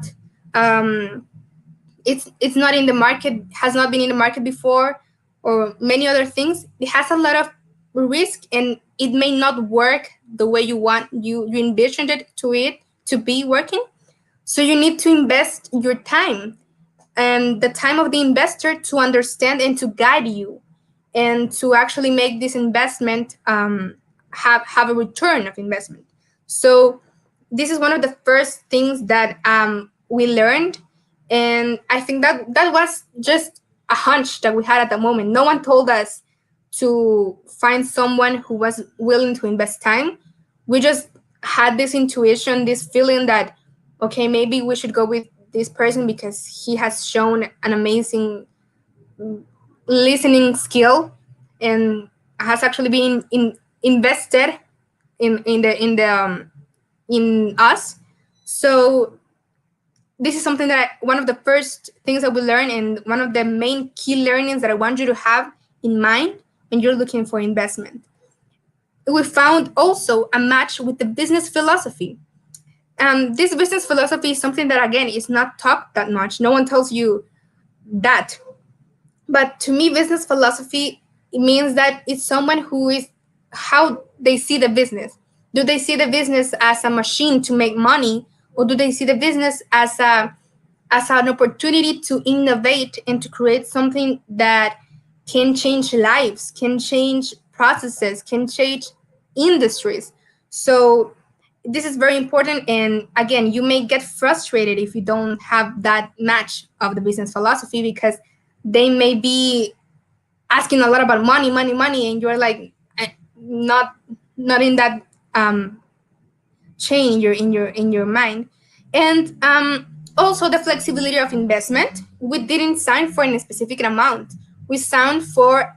it's not in the market, has not been in the market before, or many other things. It has a lot of risk, and it may not work the way you envisioned it to be working. So you need to invest your time and the time of the investor to understand and to guide you, and to actually make this investment have a return of investment. So this is one of the first things that we learned, and I think that was just a hunch that we had at the moment. No one told us to find someone who was willing to invest time. We just had this intuition, this feeling that, okay, maybe we should go with this person because he has shown an amazing listening skill and has actually been invested in us. So this is something that one of the first things that we learn, and one of the main key learnings that I want you to have in mind when you're looking for investment. We found also a match with the business philosophy. This business philosophy is something that, again, is not talked that much. No one tells you that. But to me, business philosophy, it means that it's someone who is how they see the business. Do they see the business as a machine to make money, or do they see the business as as an opportunity to innovate and to create something that can change lives, can change processes, can change industries. So this is very important. And again, you may get frustrated if you don't have that match of the business philosophy, because they may be asking a lot about money, money, money, and you're like not not in that chain in your mind. And also the flexibility of investment. We didn't sign for a specific amount. We signed for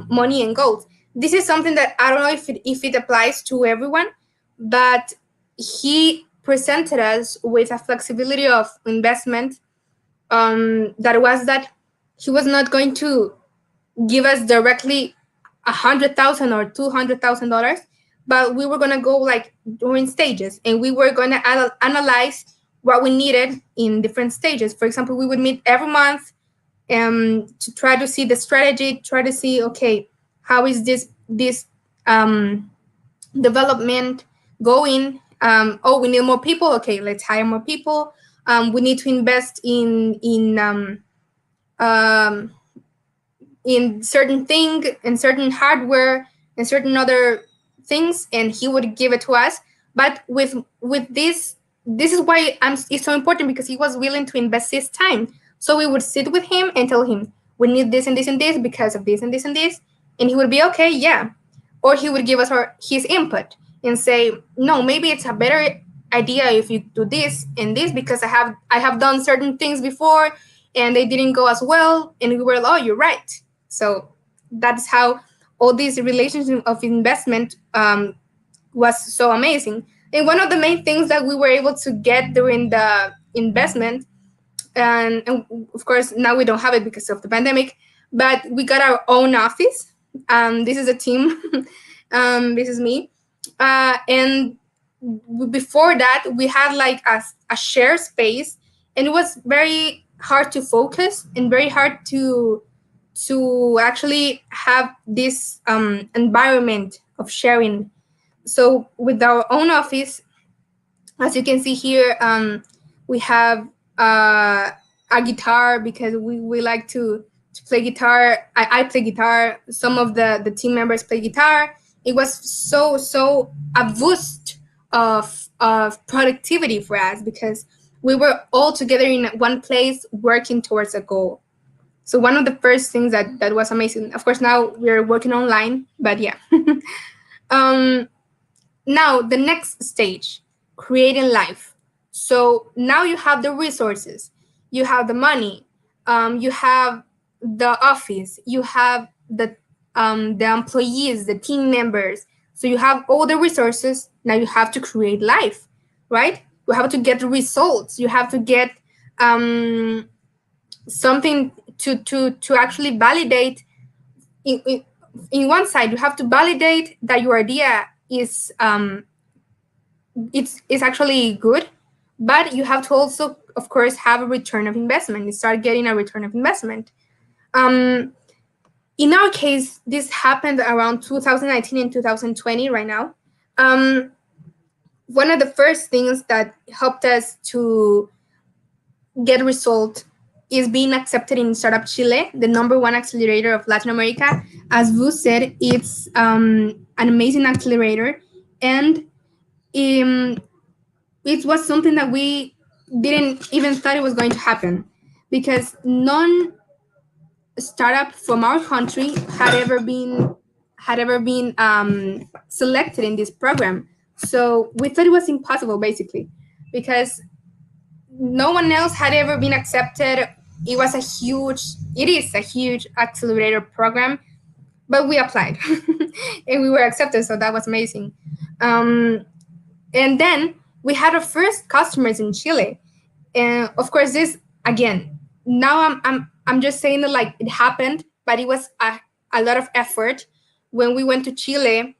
money and gold. This is something that I don't know if it applies to everyone, but he presented us with a flexibility of investment, that was that he was not going to give us directly $100,000 or $200,000, but we were gonna go like during stages, and we were gonna analyze what we needed in different stages. For example, we would meet every month, to try to see the strategy, try to see, okay, how is this development going? Oh, we need more people. Okay, let's hire more people. We need to invest um, in certain thing, in certain hardware, and certain other things, and he would give it to us. But with this is why it's so important, because he was willing to invest his time. So we would sit with him and tell him, we need this and this and this because of this and this and this, and he would be okay, yeah. Or he would give us his input and say, no, maybe it's a better idea if you do this and this, because I have done certain things before and they didn't go as well. And we were like, oh, you're right. So that's how all this relationship of investment was so amazing. And one of the main things that we were able to get during the investment, and of course now we don't have it because of the pandemic, but we got our own office. This is a team. This is me. And before that, we had like a shared space, and it was very hard to focus and very hard to actually have this environment of sharing. So with our own office, as you can see here, we have a guitar, because we like to play guitar. I play guitar. Some of the team members play guitar. It was so a boost of productivity for us, because we were all together in one place working towards a goal. So one of the first things that was amazing. Of course, now we're working online, but yeah. Now the next stage, creating life. So now you have the resources, you have the money, you have the office, you have the employees, the team members. So you have all the resources. Now you have to create life, right? You have to get the results. You have to get something to actually validate. In one side, you have to validate that your idea is it's actually good, but you have to also, of course, have a return of investment. You start getting a return of investment. In our case, this happened around 2019 and 2020 right now. One of the first things that helped us to get a result is being accepted in Startup Chile, the #1 accelerator of Latin America. As Vu said, it's an amazing accelerator, and it was something that we didn't even thought it was going to happen, because none startup from our country had ever been selected in this program. So we thought it was impossible, basically, because no one else had ever been accepted. It is a huge accelerator program, but we applied and we were accepted. So that was amazing. And then we had our first customers in Chile. And of course, this again, now I'm just saying that like it happened, but it was a lot of effort. When we went to Chile,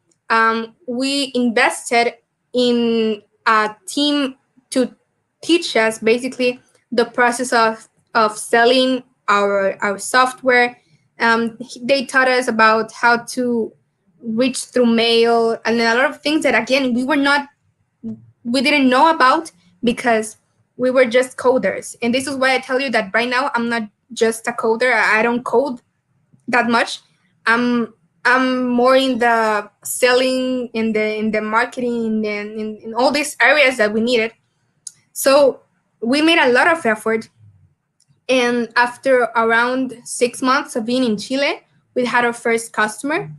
we invested in a team to teach us basically the process of selling our software. They taught us about how to reach through mail, and a lot of things that again we didn't know about, because we were just coders. And this is why I tell you that right now I'm not just a coder. I don't code that much. I'm more in the selling, in the marketing, and in all these areas that we needed. So we made a lot of effort. And after around 6 months of being in Chile, we had our first customer.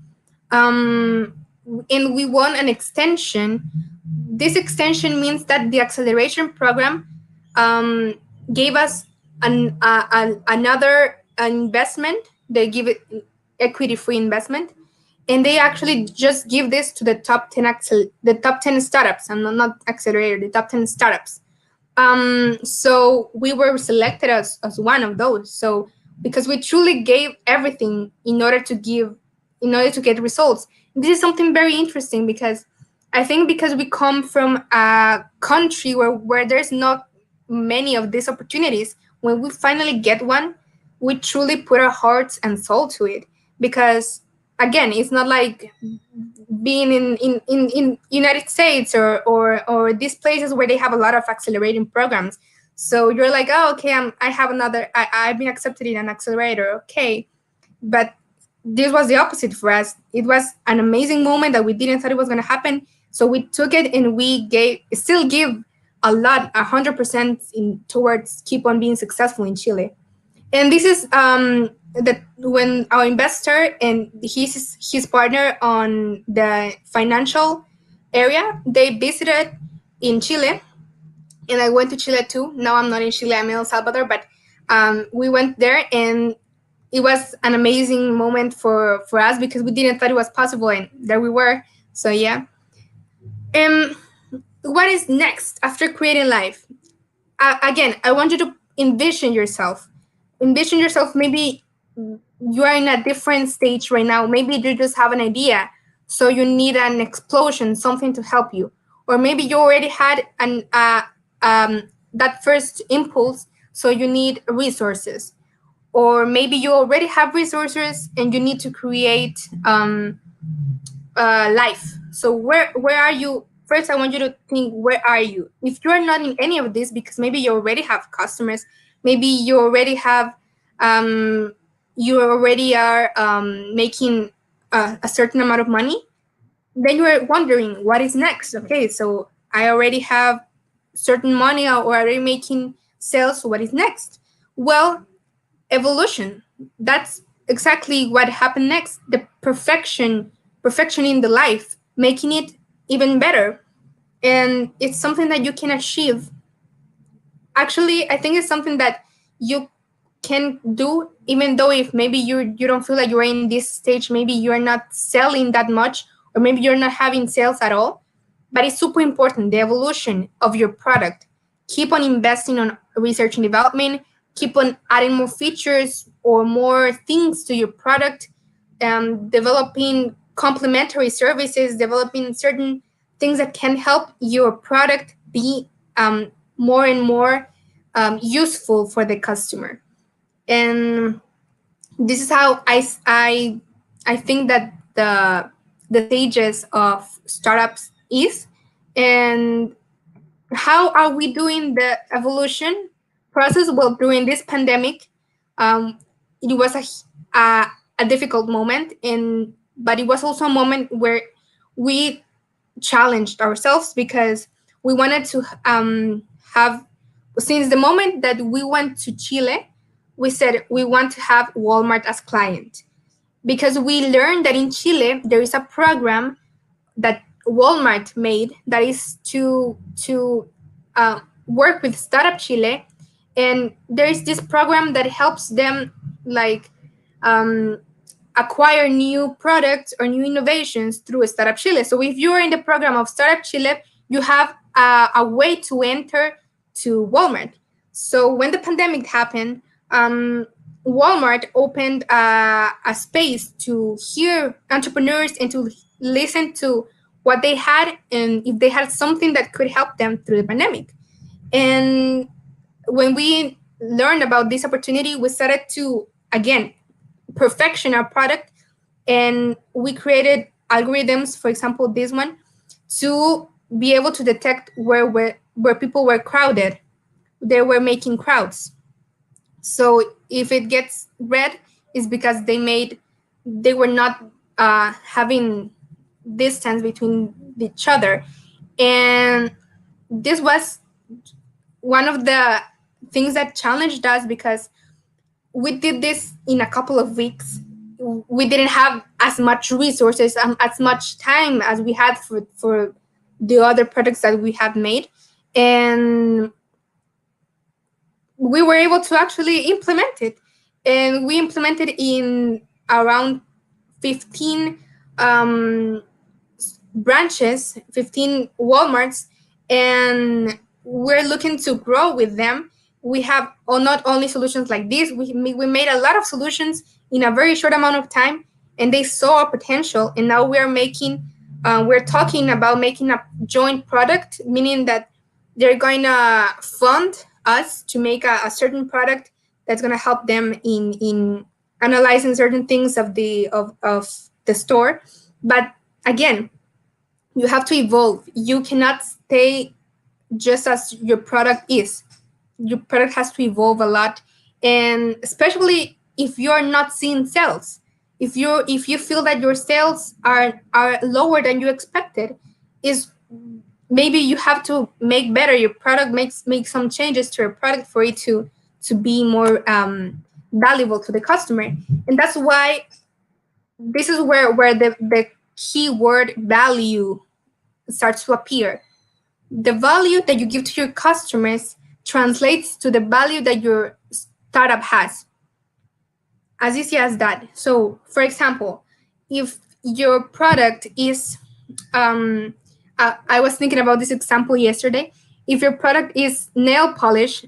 And we won an extension. This extension means that the acceleration program gave us another investment. They give it equity free investment, and they actually just give this to the top 10 startups. I'm not accelerator, the top 10 startups. So we were selected as one of those. So because we truly gave everything in order to get results. This is something very interesting because I think because we come from a country where there's not many of these opportunities, when we finally get one, we truly put our hearts and soul to it. Because again, it's not like being in United States or these places where they have a lot of accelerating programs. So you're like, oh, okay, I've been accepted in an accelerator, okay. But this was the opposite for us. It was an amazing moment that we didn't thought it was going to happen. So we took it and we still give a lot, 100% in towards keep on being successful in Chile. And this is that when our investor and his partner on the financial area, they visited in Chile, and I went to Chile too. Now I'm not in Chile, I'm in El Salvador, but we went there, and it was an amazing moment for us because we didn't thought it was possible, and there we were. So yeah. What is next after creating life? Again, I want you to envision yourself. Envision yourself. Maybe you are in a different stage right now. Maybe you just have an idea, so you need an explosion, something to help you. Or maybe you already had that first impulse, so you need resources. Or maybe you already have resources and you need to create life. So where are you? First, I want you to think, where are you? If you are not in any of this, because maybe you already have customers, maybe you already have, you already are making a certain amount of money, then you are wondering what is next. Okay, so I already have certain money or already making sales. So what is next? Well, evolution. That's exactly what happened next. The perfection in the life, making it even better. And it's something that you can achieve. Actually, I think it's something that you can do, even though if maybe you don't feel like you're in this stage, maybe you're not selling that much, or maybe you're not having sales at all. But it's super important, the evolution of your product. Keep on investing on research and development, keep on adding more features or more things to your product, developing complementary services, developing certain things that can help your product be more and more useful for the customer. And this is how I think that the stages of startups is. And how are we doing the evolution process? Well, during this pandemic, it was a difficult moment, but it was also a moment where we challenged ourselves because we wanted to have, since the moment that we went to Chile, we said we want to have Walmart as client, because we learned that in Chile there is a program that Walmart made that is to work with Startup Chile, and there is this program that helps them like acquire new products or new innovations through Startup Chile. So if you are in the program of Startup Chile, you have a way to enter to Walmart. So when the pandemic happened, Walmart opened a space to hear entrepreneurs and to listen to what they had and if they had something that could help them through the pandemic. And when we learned about this opportunity, we started to, again, perfection our product, and we created algorithms, for example, this one, to be able to detect where people were crowded. they were making crowds. So if it gets red, it's because they were not having distance between each other. And this was one of the things that challenged us, because we did this in a couple of weeks. We didn't have as much resources, as much time as we had for the other products that we have made. And we were able to actually implement it. And we implemented in around 15 branches, 15 Walmarts, and we're looking to grow with them. We have not only solutions like this, we made a lot of solutions in a very short amount of time, and they saw a potential. And now we're talking about making a joint product, meaning that they're going to fund us to make a certain product that's going to help them in analyzing certain things of the store. But again, you have to evolve. You cannot stay just as your product is. Your product has to evolve a lot, and especially if you're not seeing sales. If you feel that your sales are lower than you expected, is maybe you have to make better your product, make some changes to your product for it to be more valuable to the customer. And that's why this is where the keyword value starts to appear. The value that you give to your customers translates to the value that your startup has. As easy as that. So, for example, if your product is, I was thinking about this example yesterday. If your product is nail polish,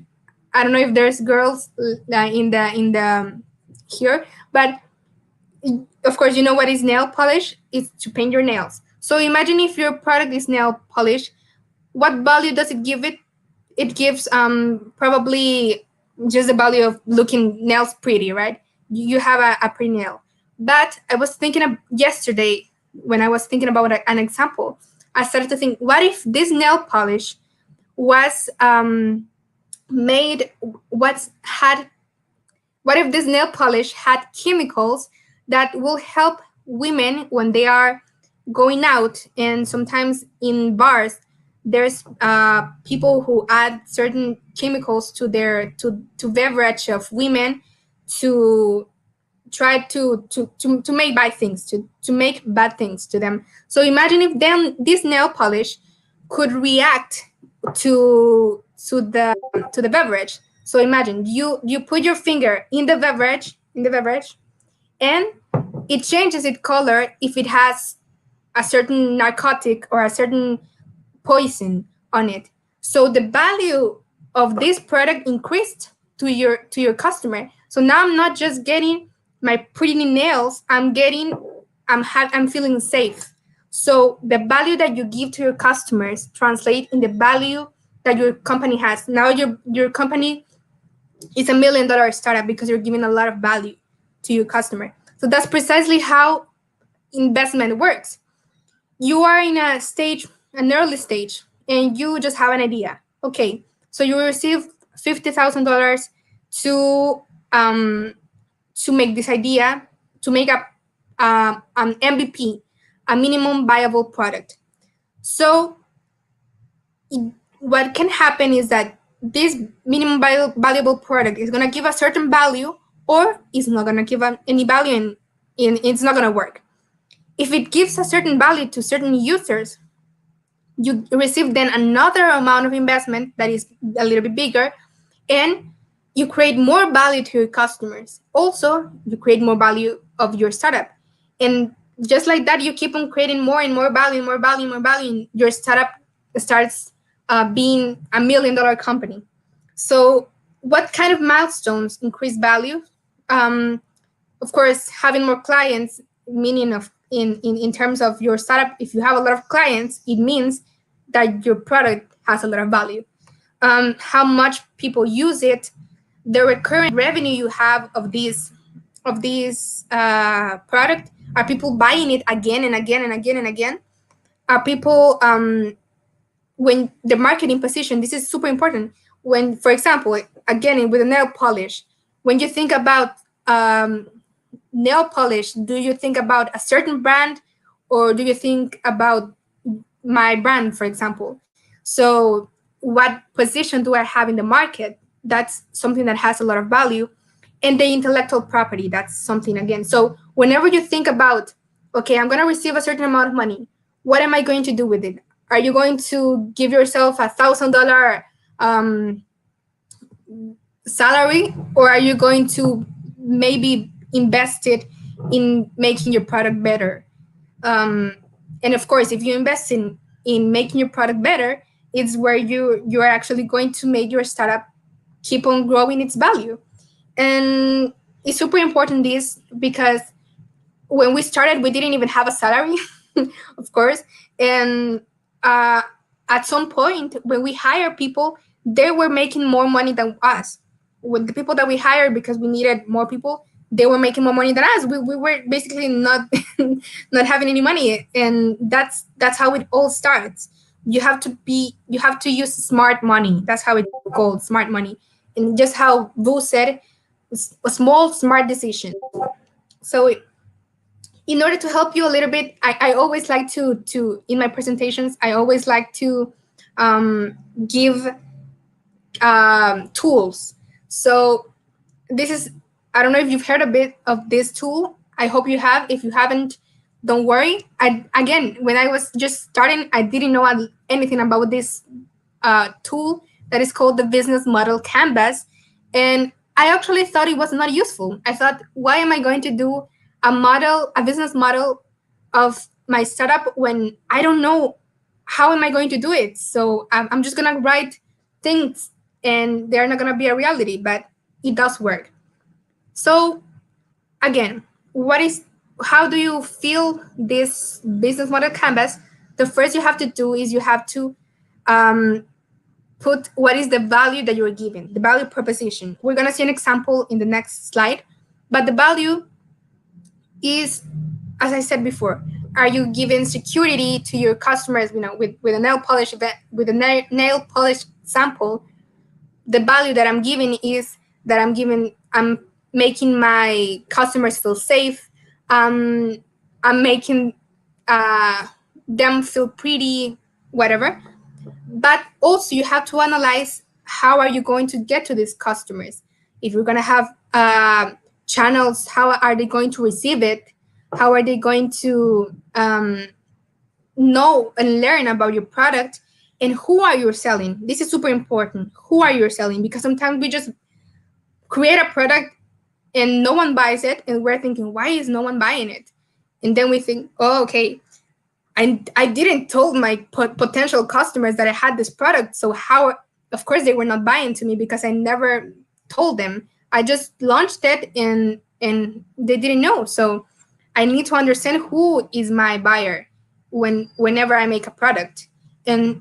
I don't know if there's girls in the here, but of course, you know what is nail polish? It's to paint your nails. So imagine if your product is nail polish, what value does it give it? It gives probably just the value of looking nails pretty, right? You have a pretty nail. But I was thinking of yesterday, when I was thinking about an example, I started to think, what if this nail polish was made, what if this nail polish had chemicals that will help women when they are going out? And sometimes in bars, there's people who add certain chemicals to their to beverage of women to try to make bad things, to make bad things to them. So imagine if then this nail polish could react to the beverage. So imagine you put your finger in the beverage, and it changes its color if it has a certain narcotic or a certain poison on it. So the value of this product increased to your customer. So now I'm not just getting my pretty nails, I'm feeling safe. So the value that you give to your customers translate in the value that your company has. Now your company is $1 million startup because you're giving a lot of value to your customer. So that's precisely how investment works. You are in an early stage, and you just have an idea. Okay, so you receive $50,000 to make this idea, to make an MVP, a minimum viable product. So what can happen is that this minimum valuable product is going to give a certain value, or it's not going to give any value, and it's not going to work. If it gives a certain value to certain users, you receive then another amount of investment that is a little bit bigger, and you create more value to your customers. Also, you create more value of your startup. And just like that, you keep on creating more and more value, more value, more value, and your startup starts being $1 million company. So what kind of milestones increase value? Of course, having more clients, meaning of in terms of your startup, if you have a lot of clients, it means that your product has a lot of value. How much people use it, the recurrent revenue you have of this product. Are people buying it again and again and again and again? Are people when the marketing position, this is super important. when, for example, again with a nail polish, when you think about nail polish, do you think about a certain brand, or do you think about my brand, for example? So what position do I have in the market? That's something that has a lot of value. And the intellectual property, that's something again. So whenever you think about, okay, I'm going to receive a certain amount of money, what am I going to do with it? Are you going to give yourself $1,000 salary, or are you going to maybe invest it in making your product better? And of course, if you invest in making your product better, it's where you are actually going to make your startup keep on growing its value. And it's super important this, because when we started, we didn't even have a salary, of course. And uh, at some point, when we hire people, they were making more money than us. With the people that we hired, because we needed more people, they were making more money than us. We were basically not not having any money, and that's how it all starts. You have to use smart money. That's how it's called, smart money. And just how Vu said, a small smart decision. So in order to help you a little bit, I always like to in my presentations, I always like to give tools. So this is, I don't know if you've heard a bit of this tool. I hope you have. If you haven't, don't worry. Again, when I was just starting, I didn't know anything about this tool that is called the business model canvas. And I actually thought it was not useful. I thought, why am I going to do a business model of my startup when I don't know how am I going to do it? So I'm just going to write things and they're not going to be a reality, but it does work. So again, how do you feel this business model canvas? The first you have to do is you have to put what is the value that you're giving, the value proposition. We're going to see an example in the next slide, but the value is, as I said before, are you giving security to your customers? With a nail polish event, with a nail polish sample, the value that I'm giving is that I'm making my customers feel safe. I'm making them feel pretty, whatever. But also you have to analyze, how are you going to get to these customers? If you're going to have channels, how are they going to receive it? How are they going to know and learn about your product? And who are you selling? This is super important. Who are you selling? Because sometimes we just create a product and no one buys it, and we're thinking, why is no one buying it? And then we think, oh, okay, I didn't told my potential customers that I had this product. So how, of course, they were not buying to me because I never told them. I just launched it and they didn't know. So I need to understand who is my buyer whenever I make a product. And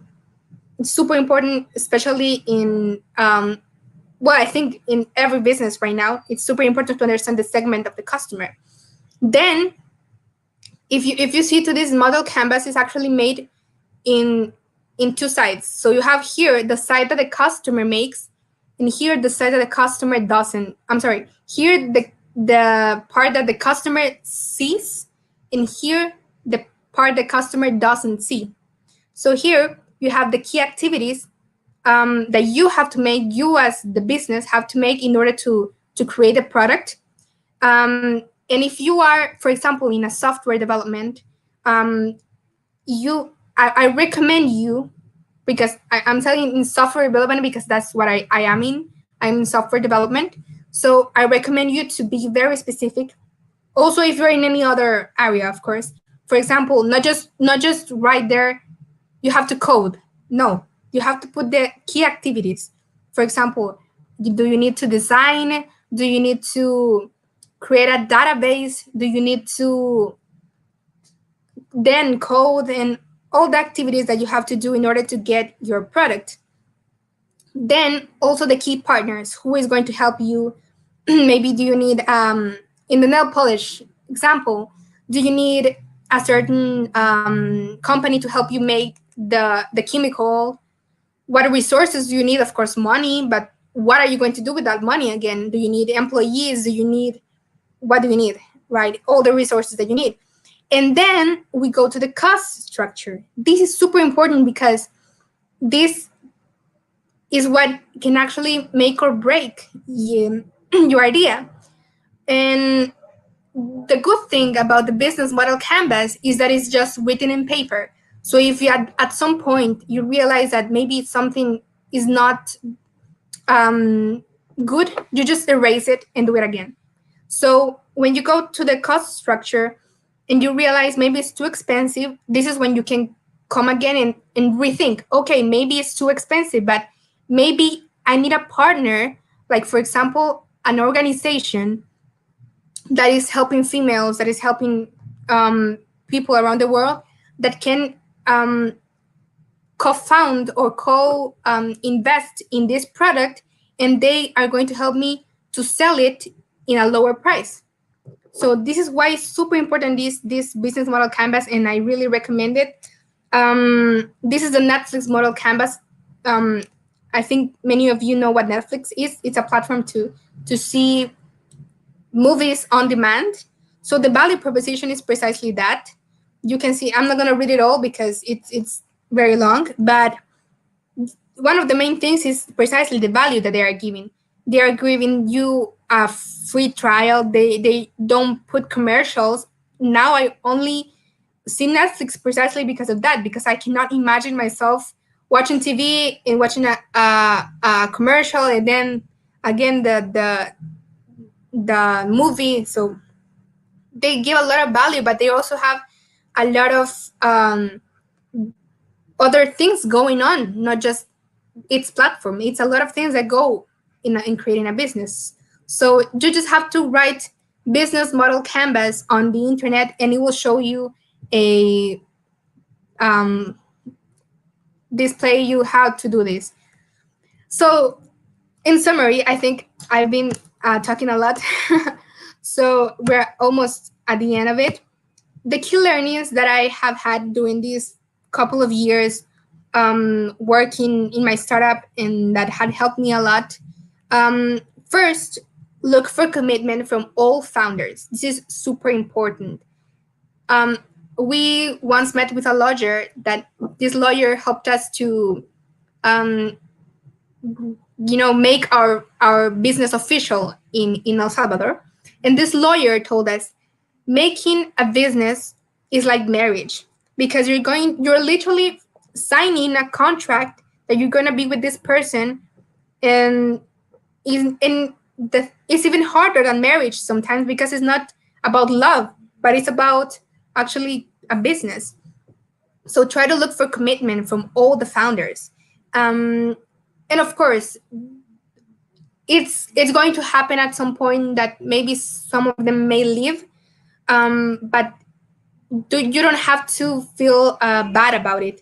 it's super important, especially in, I think in every business right now, it's super important to understand the segment of the customer. Then if you see to this model canvas is actually made in two sides. So you have here the side that the customer makes, and here the side that the customer doesn't. I'm sorry, here the part that the customer sees, and here the part the customer doesn't see. So here you have the key activities that you have to make, you as the business have to make in order to create a product. And if you are, for example, in a software development, I recommend you, because I'm telling in software development because that's what I am in. I'm in software development. So I recommend you to be very specific. Also, if you're in any other area, of course. For example, not just right there, you have to code. No, you have to put the key activities. For example, do you need to design? Do you need to create a database? Do you need to then code, and all the activities that you have to do in order to get your product? Then also the key partners, who is going to help you? Maybe do you need, in the nail polish example, do you need a certain company to help you make the chemical? what resources do you need? Of course, money, but what are you going to do with that money? Again, do you need employees? What do you need, right? All the resources that you need. And then we go to the cost structure. This is super important because this is what can actually make or break your idea. And the good thing about the business model canvas is that it's just written in paper. So if you at some point you realize that maybe something is not good, you just erase it and do it again. So when you go to the cost structure and you realize maybe it's too expensive, this is when you can come again and rethink, okay, maybe it's too expensive, but maybe I need a partner, like for example, an organization that is helping females, that is helping people around the world, that can co-found or co-invest in this product, and they are going to help me to sell it in a lower price. So this is why it's super important, this business model canvas, and I really recommend it. This is the Netflix model canvas. I think many of you know what Netflix is. It's a platform to see movies on demand. So the value proposition is precisely that. You can see, I'm not going to read it all because it's very long, but one of the main things is precisely the value that they are giving. They are giving you a free trial. They don't put commercials. Now I only see Netflix precisely because of that, because I cannot imagine myself watching TV and watching a commercial and then again the movie. So they give a lot of value, but they also have a lot of other things going on, not just its platform. It's a lot of things that go in creating a business. So you just have to write business model canvas on the internet, and it will show you a display you how to do this. So in summary, I think I've been talking a lot. So we're almost at the end of it. The key learnings that I have had during these couple of years working in my startup and that had helped me a lot. First, look for commitment from all founders. This is super important. We once met with a lawyer that this lawyer helped us to make our business official in El Salvador. And this lawyer told us, making a business is like marriage, because you're literally signing a contract that you're going to be with this person, and it's even harder than marriage sometimes, because it's not about love, but it's about actually a business. So try to look for commitment from all the founders, and of course it's going to happen at some point that maybe some of them may leave, but you don't have to feel bad about it.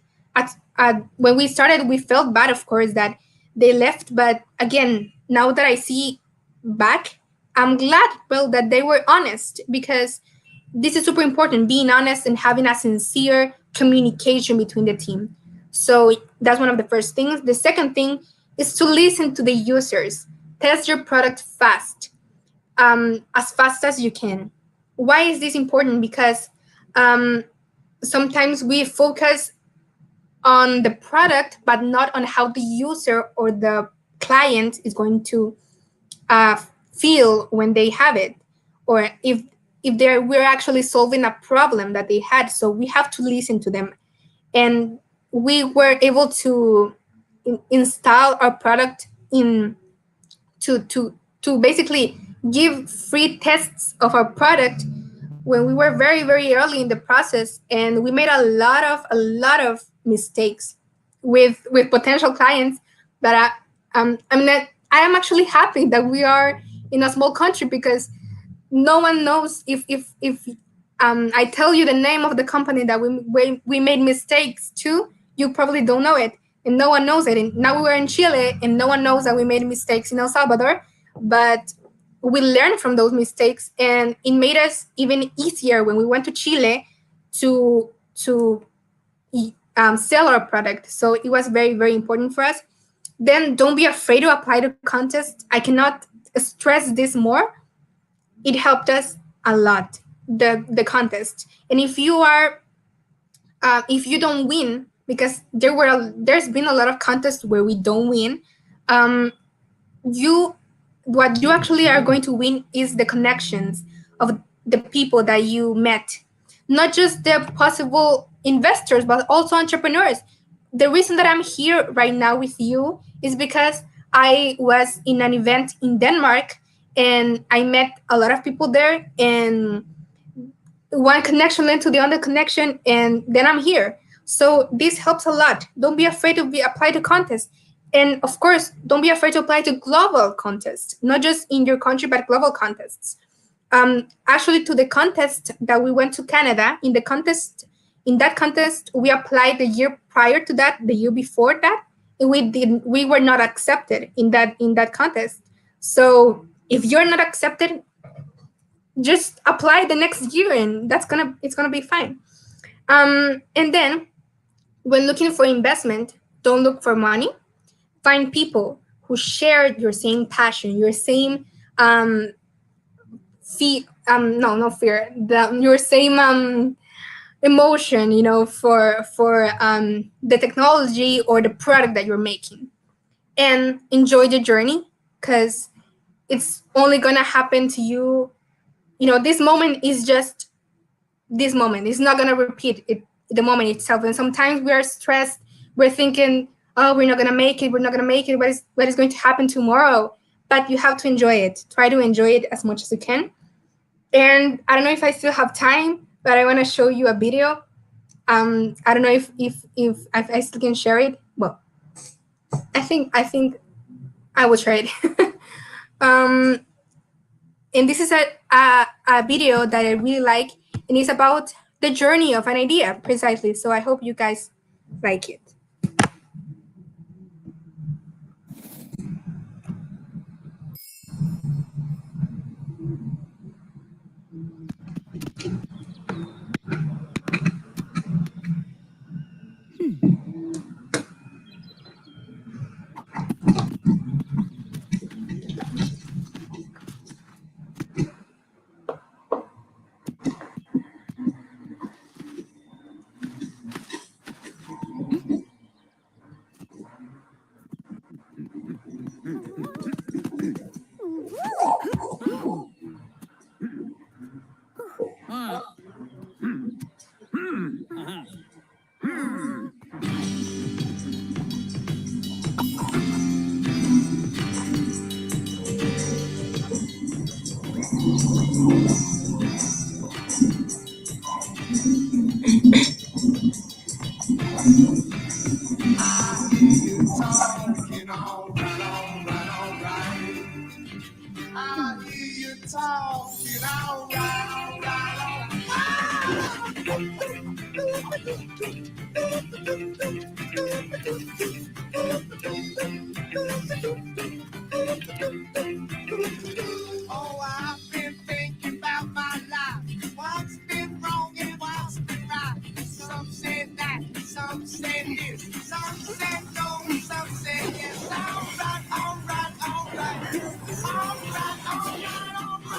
When we started, we felt bad, of course, that they left. But again, now that I see back, I'm glad, well, that they were honest, because this is super important, being honest and having a sincere communication between the team. So that's one of the first things. The second thing is to listen to the users. Test your product fast as you can. Why is this important? Because sometimes we focus on the product, but not on how the user or the client is going to feel when they have it, or if we're actually solving a problem that they had. So we have to listen to them, and we were able to install our product in to basically give free tests of our product when we were very, very early in the process, and we made a lot of mistakes with potential clients. But I am actually happy that we are in a small country, because no one knows if I tell you the name of the company that we made mistakes to, you probably don't know it, and no one knows it. And now we're in Chile, and no one knows that we made mistakes in El Salvador, but we learned from those mistakes, and it made us even easier when we went to Chile to sell our product. So it was very, very important for us. Then don't be afraid to apply to contests. I cannot stress this more. It helped us a lot, the contest. And if you don't win, because there's been a lot of contests where we don't win, um, you what you actually are going to win is the connections of the people that you met, not just the possible investors but also entrepreneurs. The reason that I'm here right now with you is because I was in an event in Denmark and I met a lot of people there, and one connection led to the other connection, and then I'm here. So this helps a lot. Don't be afraid to apply to contests. And of course, don't be afraid to apply to global contests, not just in your country, but global contests. Actually, to the contest that we went to Canada, in that contest, we applied the year prior to that, the year before that, and we were not accepted in that contest. So if you're not accepted, just apply the next year and it's gonna be fine. And then when looking for investment, don't look for money. Find people who share your same passion, your same no, no fear, your same emotion, for the technology or the product that you're making, and enjoy the journey, because it's only gonna happen to you. This moment is just this moment. It's not gonna repeat it, the moment itself. And sometimes we are stressed. We're thinking, oh, we're not gonna make it. We're not gonna make it. What is going to happen tomorrow? But you have to enjoy it. Try to enjoy it as much as you can. And I don't know if I still have time, but I want to show you a video. I don't know if I still can share it. Well, I think I will try it. And this is a video that I really like, and it's about the journey of an idea, precisely. So I hope you guys like it. Oh, I've been thinking about my life. What's been wrong and what's been right? Some said that, some said this, some said no, some said yes. All right, all right, all right. All right, all right, all right.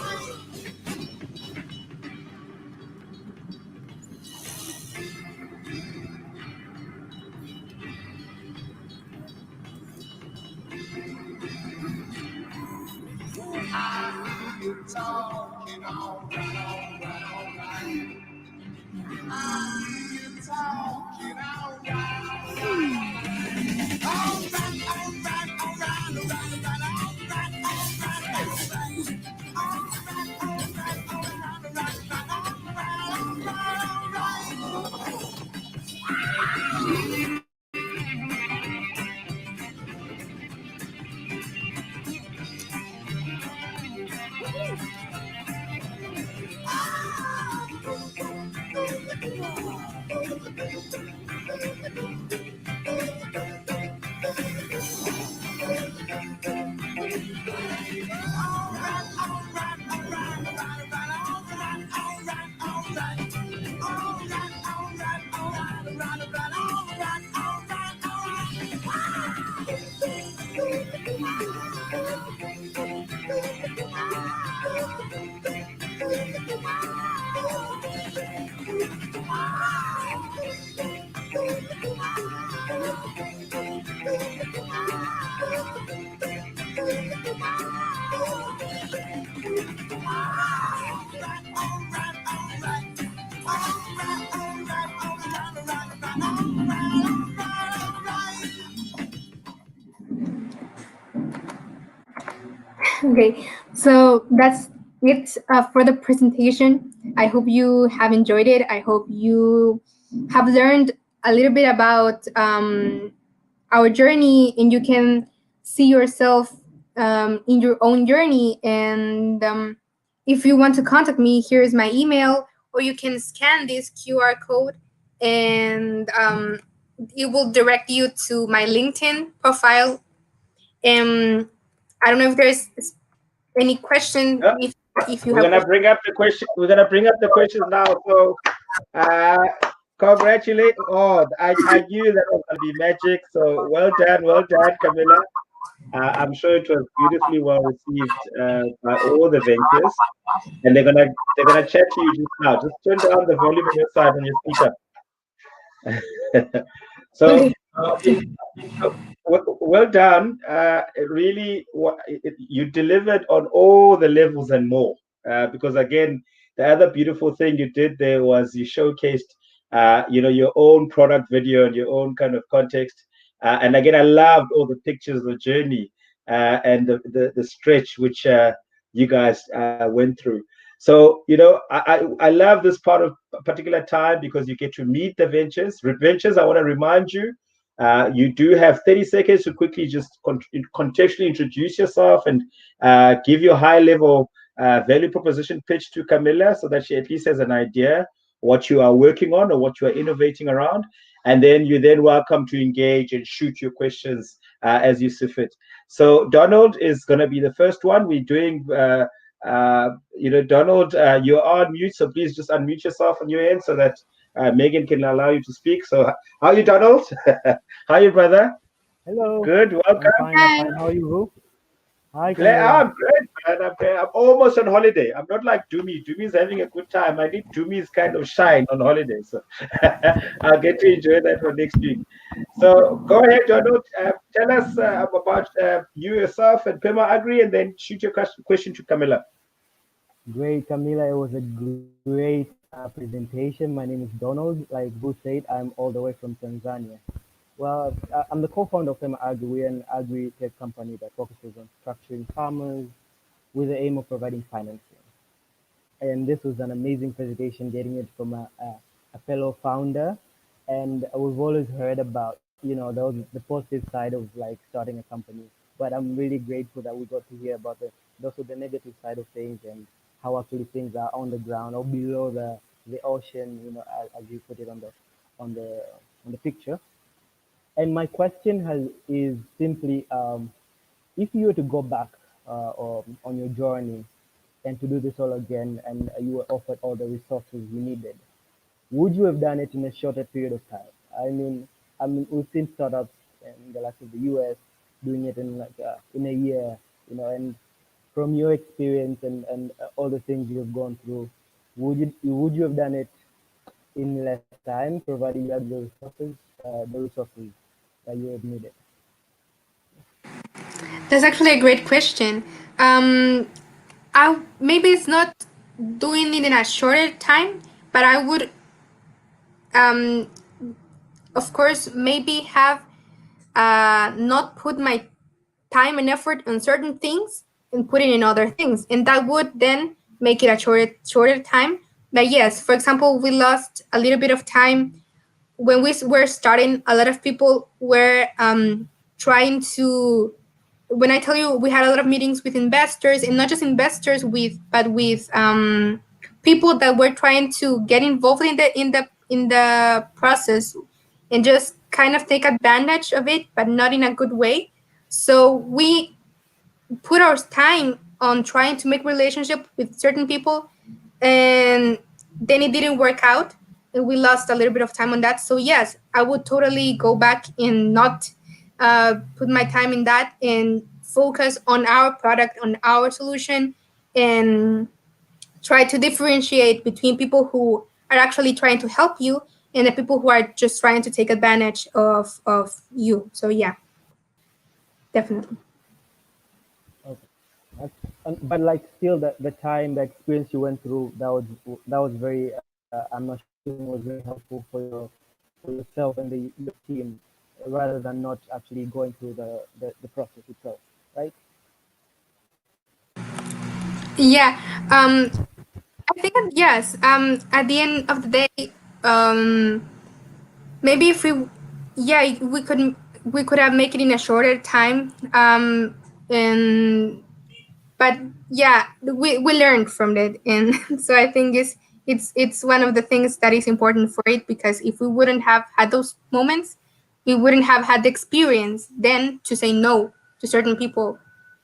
I hear you talking, all right, all right, all right. I hear you talking, all right, all right. All right, all right, all right, all right, all right, all right, all right. All right, all right, all right, all right, all right, all right, all right. Okay, so that's it for the presentation. I hope you have enjoyed it. I hope you have learned a little bit about our journey, and you can see yourself in your own journey. And if you want to contact me, here is my email, or you can scan this QR code, and it will direct you to my LinkedIn profile. And I don't know if there's any question, Yeah, if you we're have gonna questions. bring up the question. We're gonna bring up the questions now. So, uh, congratulate. Oh, I knew that was gonna be magic. So well done, Camilla. I'm sure it was beautifully well received by all the ventures, and they're gonna chat to you just now. Just turn down the volume on your side on your speaker. So, Okay. it, well done. Really, you delivered on all the levels and more. Because again, the other beautiful thing you did there was you showcased, your own product video and your own kind of context. And again, I loved all the pictures, the journey, and the stretch which you guys went through. So, I love this part of a particular time because you get to meet the ventures. Ventures, I want to remind you, you do have 30 seconds to quickly just contextually introduce yourself and give your high level value proposition pitch to Camilla so that she at least has an idea what you are working on or what you are innovating around. And then you're then welcome to engage and shoot your questions as you see fit. So Donald is going to be the first one. We're doing Donald, you're on mute, so please just unmute yourself on your end so that Megan can allow you to speak. So, how are you, Donald? How are you, brother? Hello, Good, welcome. I'm fine. I'm Hi. fine. How are you, bro? Hi, Glad Camila. I'm great, man. I'm almost on holiday. I'm not like Doomy. Doomy's having a good time. I need Doomy's kind of shine on holiday. So I'll get to enjoy that for next week. So go ahead, Donald. Tell us about you yourself and Pema Agri, and then shoot your question to Camilla. Great, Camila. It was a great presentation. My name is Donald. Like Boo said, I'm all the way from Tanzania. Well, I'm the co-founder of Fema Agri. We're an agri-tech company that focuses on structuring farmers with the aim of providing financing. And this was an amazing presentation, getting it from a fellow founder. And we've always heard about, the positive side of like starting a company. But I'm really grateful that we got to hear about also the negative side of things and how actually things are on the ground or below the ocean, as you put it on the on the picture. And my question is simply, if you were to go back on your journey and to do this all again, and you were offered all the resources you needed, would you have done it in a shorter period of time? I mean, we've seen startups in the likes of the US doing it in like in a year, and from your experience and all the things you have gone through, would you have done it in less time, provided you had the resources that you have needed? That's actually a great question. Um, I maybe it's not doing it in a shorter time, but I would, um, of course, maybe have not put my time and effort on certain things and put it in other things, and that would then make it a shorter time. But yes, for example, we lost a little bit of time when we were starting. A lot of people were trying to, when I tell you, we had a lot of meetings with investors, and not just investors but with people that were trying to get involved in the process and just kind of take advantage of it, but not in a good way. So we put our time on trying to make relationship with certain people, and then it didn't work out, and we lost a little bit of time on that. So yes, I would totally go back and not put my time in that and focus on our product, on our solution, and try to differentiate between people who are actually trying to help you and the people who are just trying to take advantage of you. So yeah, definitely. Okay. But like still the time, the experience you went through, that was very I'm not sure was very helpful for your for yourself and your team, rather than not actually going through the process itself, right? Yeah. I think that yes. At the end of the day, maybe if we, yeah, we could have make it in a shorter time. And but yeah, we learned from it, and so I think it's one of the things that is important for it, because if we wouldn't have had those moments, we wouldn't have had the experience then to say no to certain people,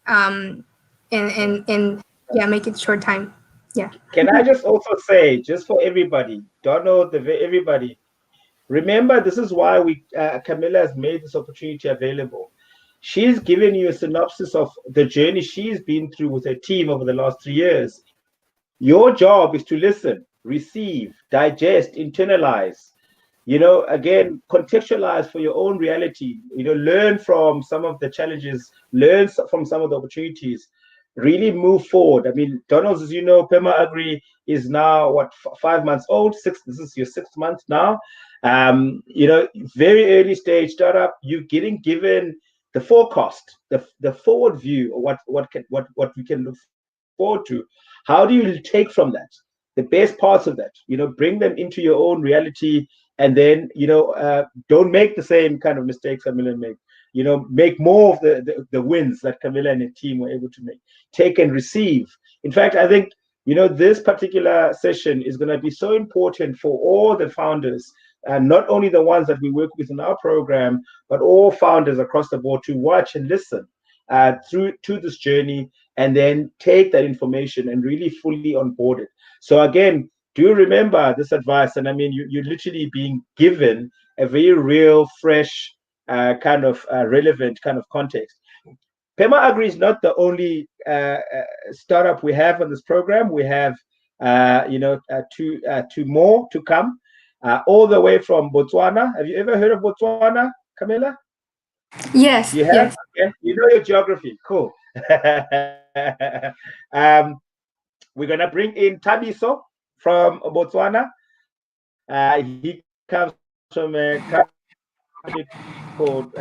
um, and yeah, make it short time. Yeah. Can I just also say, just for everybody, Donald, everybody, remember this is why Camilla has made this opportunity available. She's given you a synopsis of the journey she's been through with her team over the last 3 years. Your job is to listen, receive, digest, internalize, again, contextualize for your own reality, learn from some of the challenges, learn from some of the opportunities, really move forward. I mean, Donald's, as you know, Pema Agri is now what, 5 months old, this is your 6th month now. Very early stage startup, you're getting given the forecast, the forward view of what we can look forward to. How do you take from that the best parts of that, bring them into your own reality, and then don't make the same kind of mistakes Camilla made. Make more of the wins that Camilla and her team were able to make. Take and receive. In fact, I think this particular session is going to be so important for all the founders, and not only the ones that we work with in our program, but all founders across the board, to watch and listen through to this journey, and then take that information and really fully onboard it. So again, do remember this advice, and I mean, you're literally being given a very real, fresh, kind of relevant kind of context. Pema Agri is not the only startup we have on this program. We have, two more to come, all the way from Botswana. Have you ever heard of Botswana, Camilla? Yes. You have? Yes. Okay. You know your geography. Cool. um, we're gonna bring in Tabiso from Botswana. He comes from a company called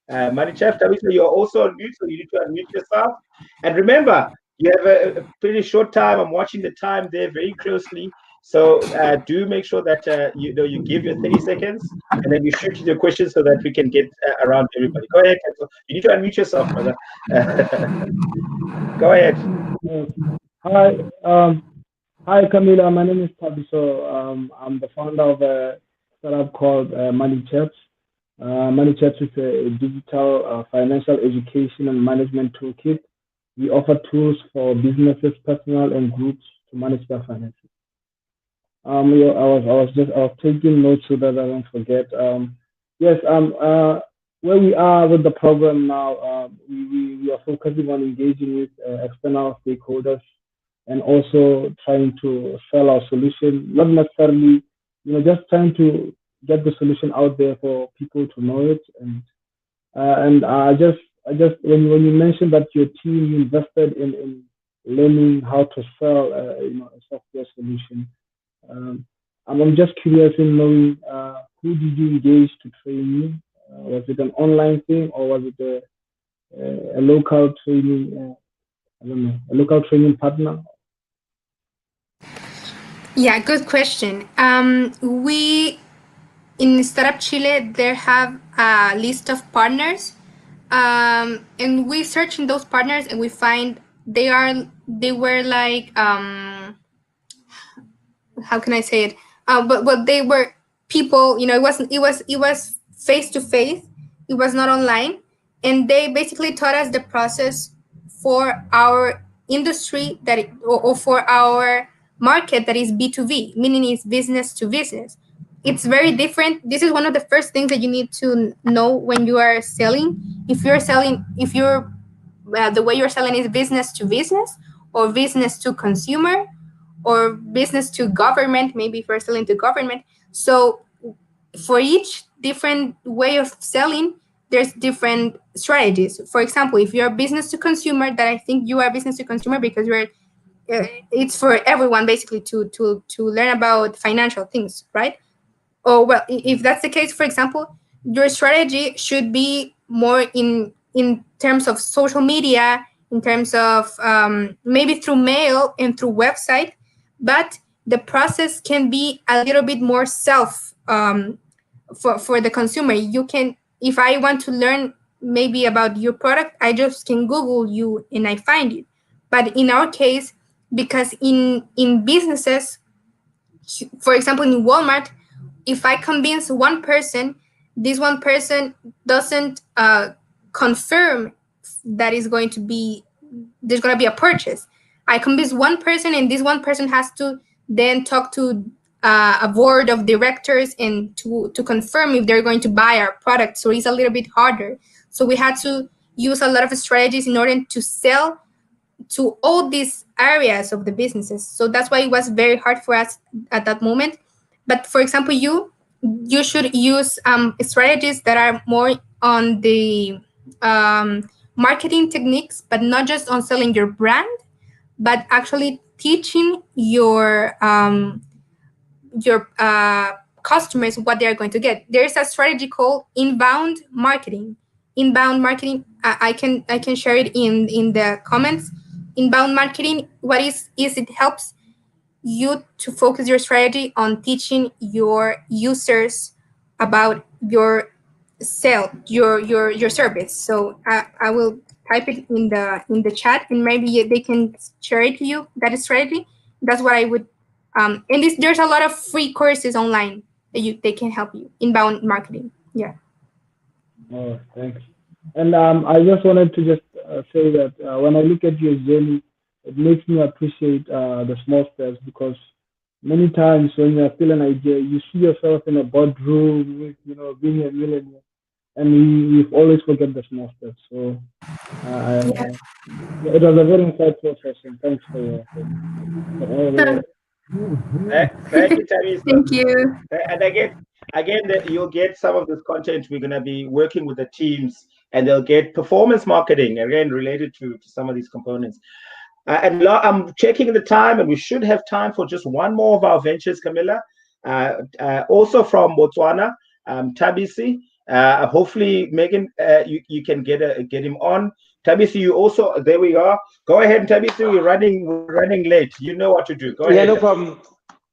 Money Chef. Tabiso, you're also on mute, so you need to unmute yourself. And remember, you have a pretty short time. I'm watching the time there very closely. So do make sure that you give your 30 seconds, and then you shoot your questions so that we can get around everybody. Go ahead. You need to unmute yourself, brother. Go ahead. Uh, Hi, hi Camila. My name is Tabiso. I'm the founder of a startup called Money Chats. Money Chats is a digital financial education and management toolkit. We offer tools for businesses, personal, and groups to manage their finances. Yeah, I was taking notes so that I don't forget. Yes, where we are with the program now, we are focusing on engaging with external stakeholders and also trying to sell our solution, not necessarily, just trying to get the solution out there for people to know it. And I just when you mentioned that your team invested in learning how to sell, a software solution, um, I'm just curious in knowing who did you engage to train you? Was it an online thing or was it a local training? I don't know, a local training partner. Yeah, good question. We in Startup Chile there have a list of partners, and we search in those partners and we find they were like, how can I say it? But they were people. It was face to face. It was not online, and they basically taught us the process for our industry or for our market that is B2B, meaning it's business to business. It's very different. This is one of the first things that you need to know when you are selling. If you're the way you're selling is business to business or business to consumer or business to government, maybe if you're selling to government. So for each different way of selling, there's different strategies. For example, if you're business to consumer, that I think you are business to consumer because it's for everyone basically to learn about financial things, right? Oh, well, if that's the case, for example, your strategy should be more in terms of social media, in terms of maybe through mail and through website, but the process can be a little bit more self for the consumer. You can, if I want to learn maybe about your product, I just can Google you and I find it. But in our case, because in businesses, for example, in Walmart, if I convince one person, this one person doesn't confirm that is going to be there's going to be a purchase. I convince one person, and this one person has to then talk to a board of directors and to confirm if they're going to buy our product. So it's a little bit harder. So we had to use a lot of strategies in order to sell to all these areas of the businesses. So that's why it was very hard for us at that moment. But for example, you should use strategies that are more on the marketing techniques, but not just on selling your brand, but actually teaching your customers what they are going to get. There's a strategy called inbound marketing. Inbound marketing, I can share it in the comments. Inbound marketing, what is it helps you to focus your strategy on teaching your users about your your service. So I will type it in the chat, and maybe they can share it to you. That is strategy. That's what I would. And there's a lot of free courses online that they can help you inbound marketing. Yeah. Oh, thanks. And I just wanted to just say that when I look at your journey, it makes me appreciate the small steps, because many times when you're still an idea, you see yourself in a boardroom, being a millionaire, and you always forget the small steps. So Yeah. it was a very insightful session. Thanks for all the. Thank you, Teresa. Thank you. And again, that you'll get some of this content. We're going to be working with the teams, and they'll get performance marketing again related to some of these components. I'm checking the time, and we should have time for just one more of our ventures, Camilla. Also from Botswana, Tabisi. Hopefully, Megan, you can get him on. Tabisi, you also, there we are. Go ahead, Tabisi. We're running late. You know what to do. Go ahead. Yeah, no problem.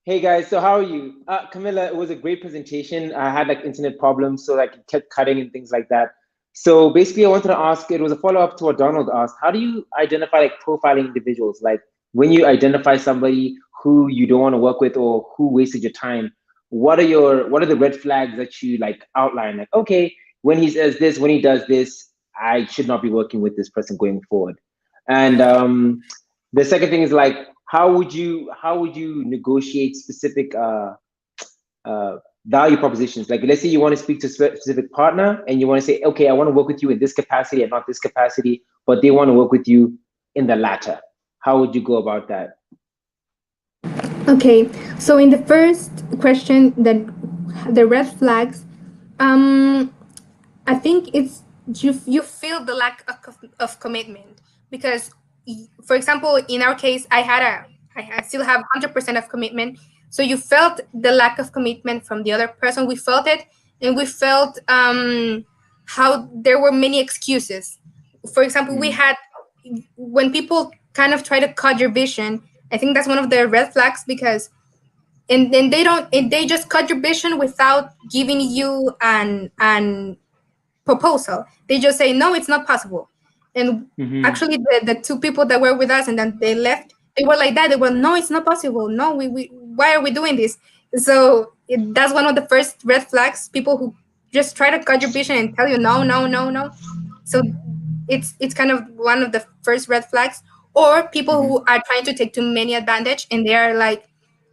Hey guys, so how are you? Camilla, it was a great presentation. I had like internet problems, so like it kept cutting and things like that. So basically, I wanted to ask, it was a follow-up to what Donald asked. How do you identify like profiling individuals? Like when you identify somebody who you don't want to work with or who wasted your time, what are the red flags that you like outline? Like, okay, when he says this, when he does this, I should not be working with this person going forward. And the second thing is like, how would you negotiate specific value propositions? Like, let's say you want to speak to a specific partner and you want to say, okay, I want to work with you in this capacity and not this capacity, but they want to work with you in the latter. How would you go about that? Okay, so in the first question, that the red flags, I think it's you feel the lack of commitment, because, for example, in our case, I still have 100% of commitment. So you felt the lack of commitment from the other person. We felt it, and we felt how there were many excuses. For example, we had, when people kind of try to cut your vision, I think that's one of the red flags, because and then they just cut your vision without giving you an proposal. They just say, no, it's not possible. And actually the two people that were with us and then they left, they were like that. They were, no, it's not possible. No, we why are we doing this? So that's one of the first red flags, people who just try to cut your vision and tell you no, no, no, no. So it's kind of one of the first red flags. Or people who are trying to take too many advantage, and they are like,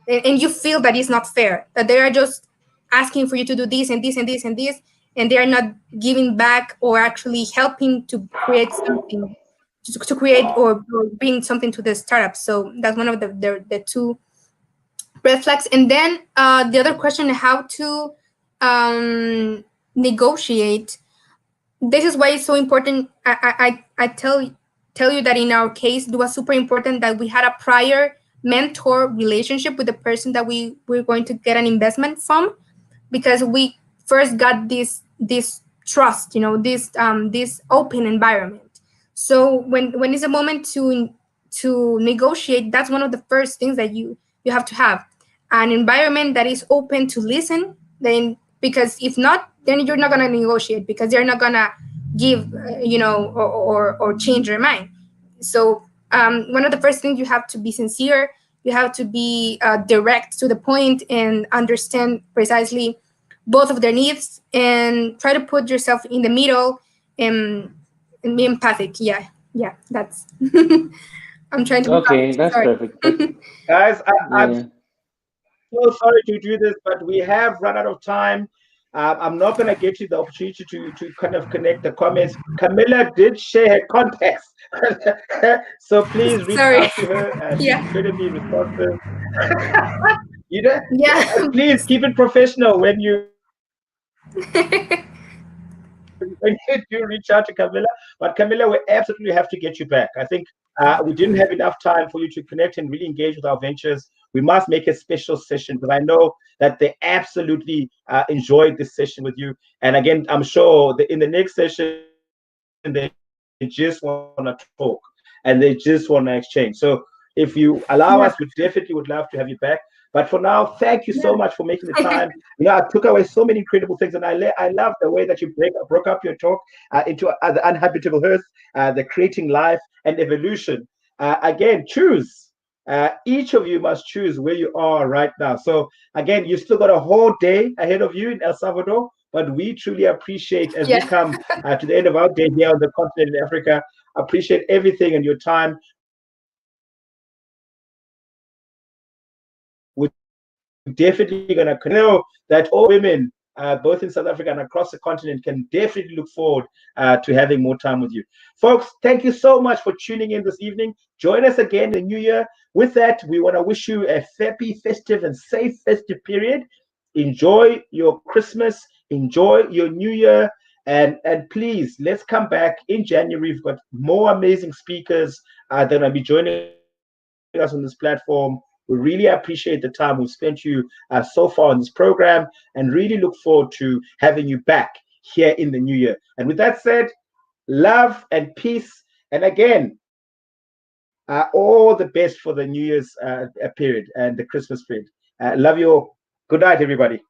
and you feel that it's not fair, that they are just asking for you to do this and this and this and this, and they are not giving back or actually helping to create something, to create or bring something to the startup. So that's one of the two red flags. And then the other question, how to negotiate. This is why it's so important. I tell you that in our case, it was super important that we had a prior mentor relationship with the person that we were going to get an investment from, because we first got this trust, this open environment. So when it's a moment to negotiate, that's one of the first things that you have to have an environment that is open to listen. Then, because if not, then you're not gonna negotiate, because they're not gonna give, or change their mind. So one of the first things, you have to be sincere. You have to be direct to the point and understand precisely both of their needs, and try to put yourself in the middle, and be empathic. Yeah, that's I'm trying to be Okay, honest. that's Sorry. perfect. That's Guys, I'm yeah. so sorry to do this, but we have run out of time. I'm not going to get you the opportunity to kind of connect the comments. Camilla did share her contacts, so please reach Sorry. out to her. She's Yeah. incredibly responsive. You know, Yeah. please keep it professional when you when you do reach out to Camilla. But Camilla, we absolutely have to get you back. I think we didn't have enough time for you to connect and really engage with our ventures. We must make a special session, because I know that they absolutely enjoyed this session with you. And again, I'm sure that in the next session, they just want to talk and they just want to exchange. So if you allow Yeah. us, we definitely would love to have you back. But for now, thank you so Yeah. much for making the time. I took away so many incredible things, and I love the way that you broke up your talk into the Unhabitable Earth, the creating life and evolution. Again, choose. Each of you must choose where you are right now. So again, you still got a whole day ahead of you in El Salvador, but we truly appreciate, as we Yeah. come to the end of our day here on the continent in Africa, appreciate everything and your time. We're definitely going to know that all women, both in South Africa and across the continent, can definitely look forward to having more time with you. Folks, thank you so much for tuning in this evening. Join us again in the new year. With that, we want to wish you a happy, festive, and safe festive period. Enjoy your Christmas, enjoy your new year, and please, let's come back in January. We've got more amazing speakers that will be joining us on this platform. We really appreciate the time we've spent you so far on this program, and really look forward to having you back here in the new year. And with that said, love and peace. And again, all the best for the New Year's period and the Christmas period. Love you all. Good night, everybody.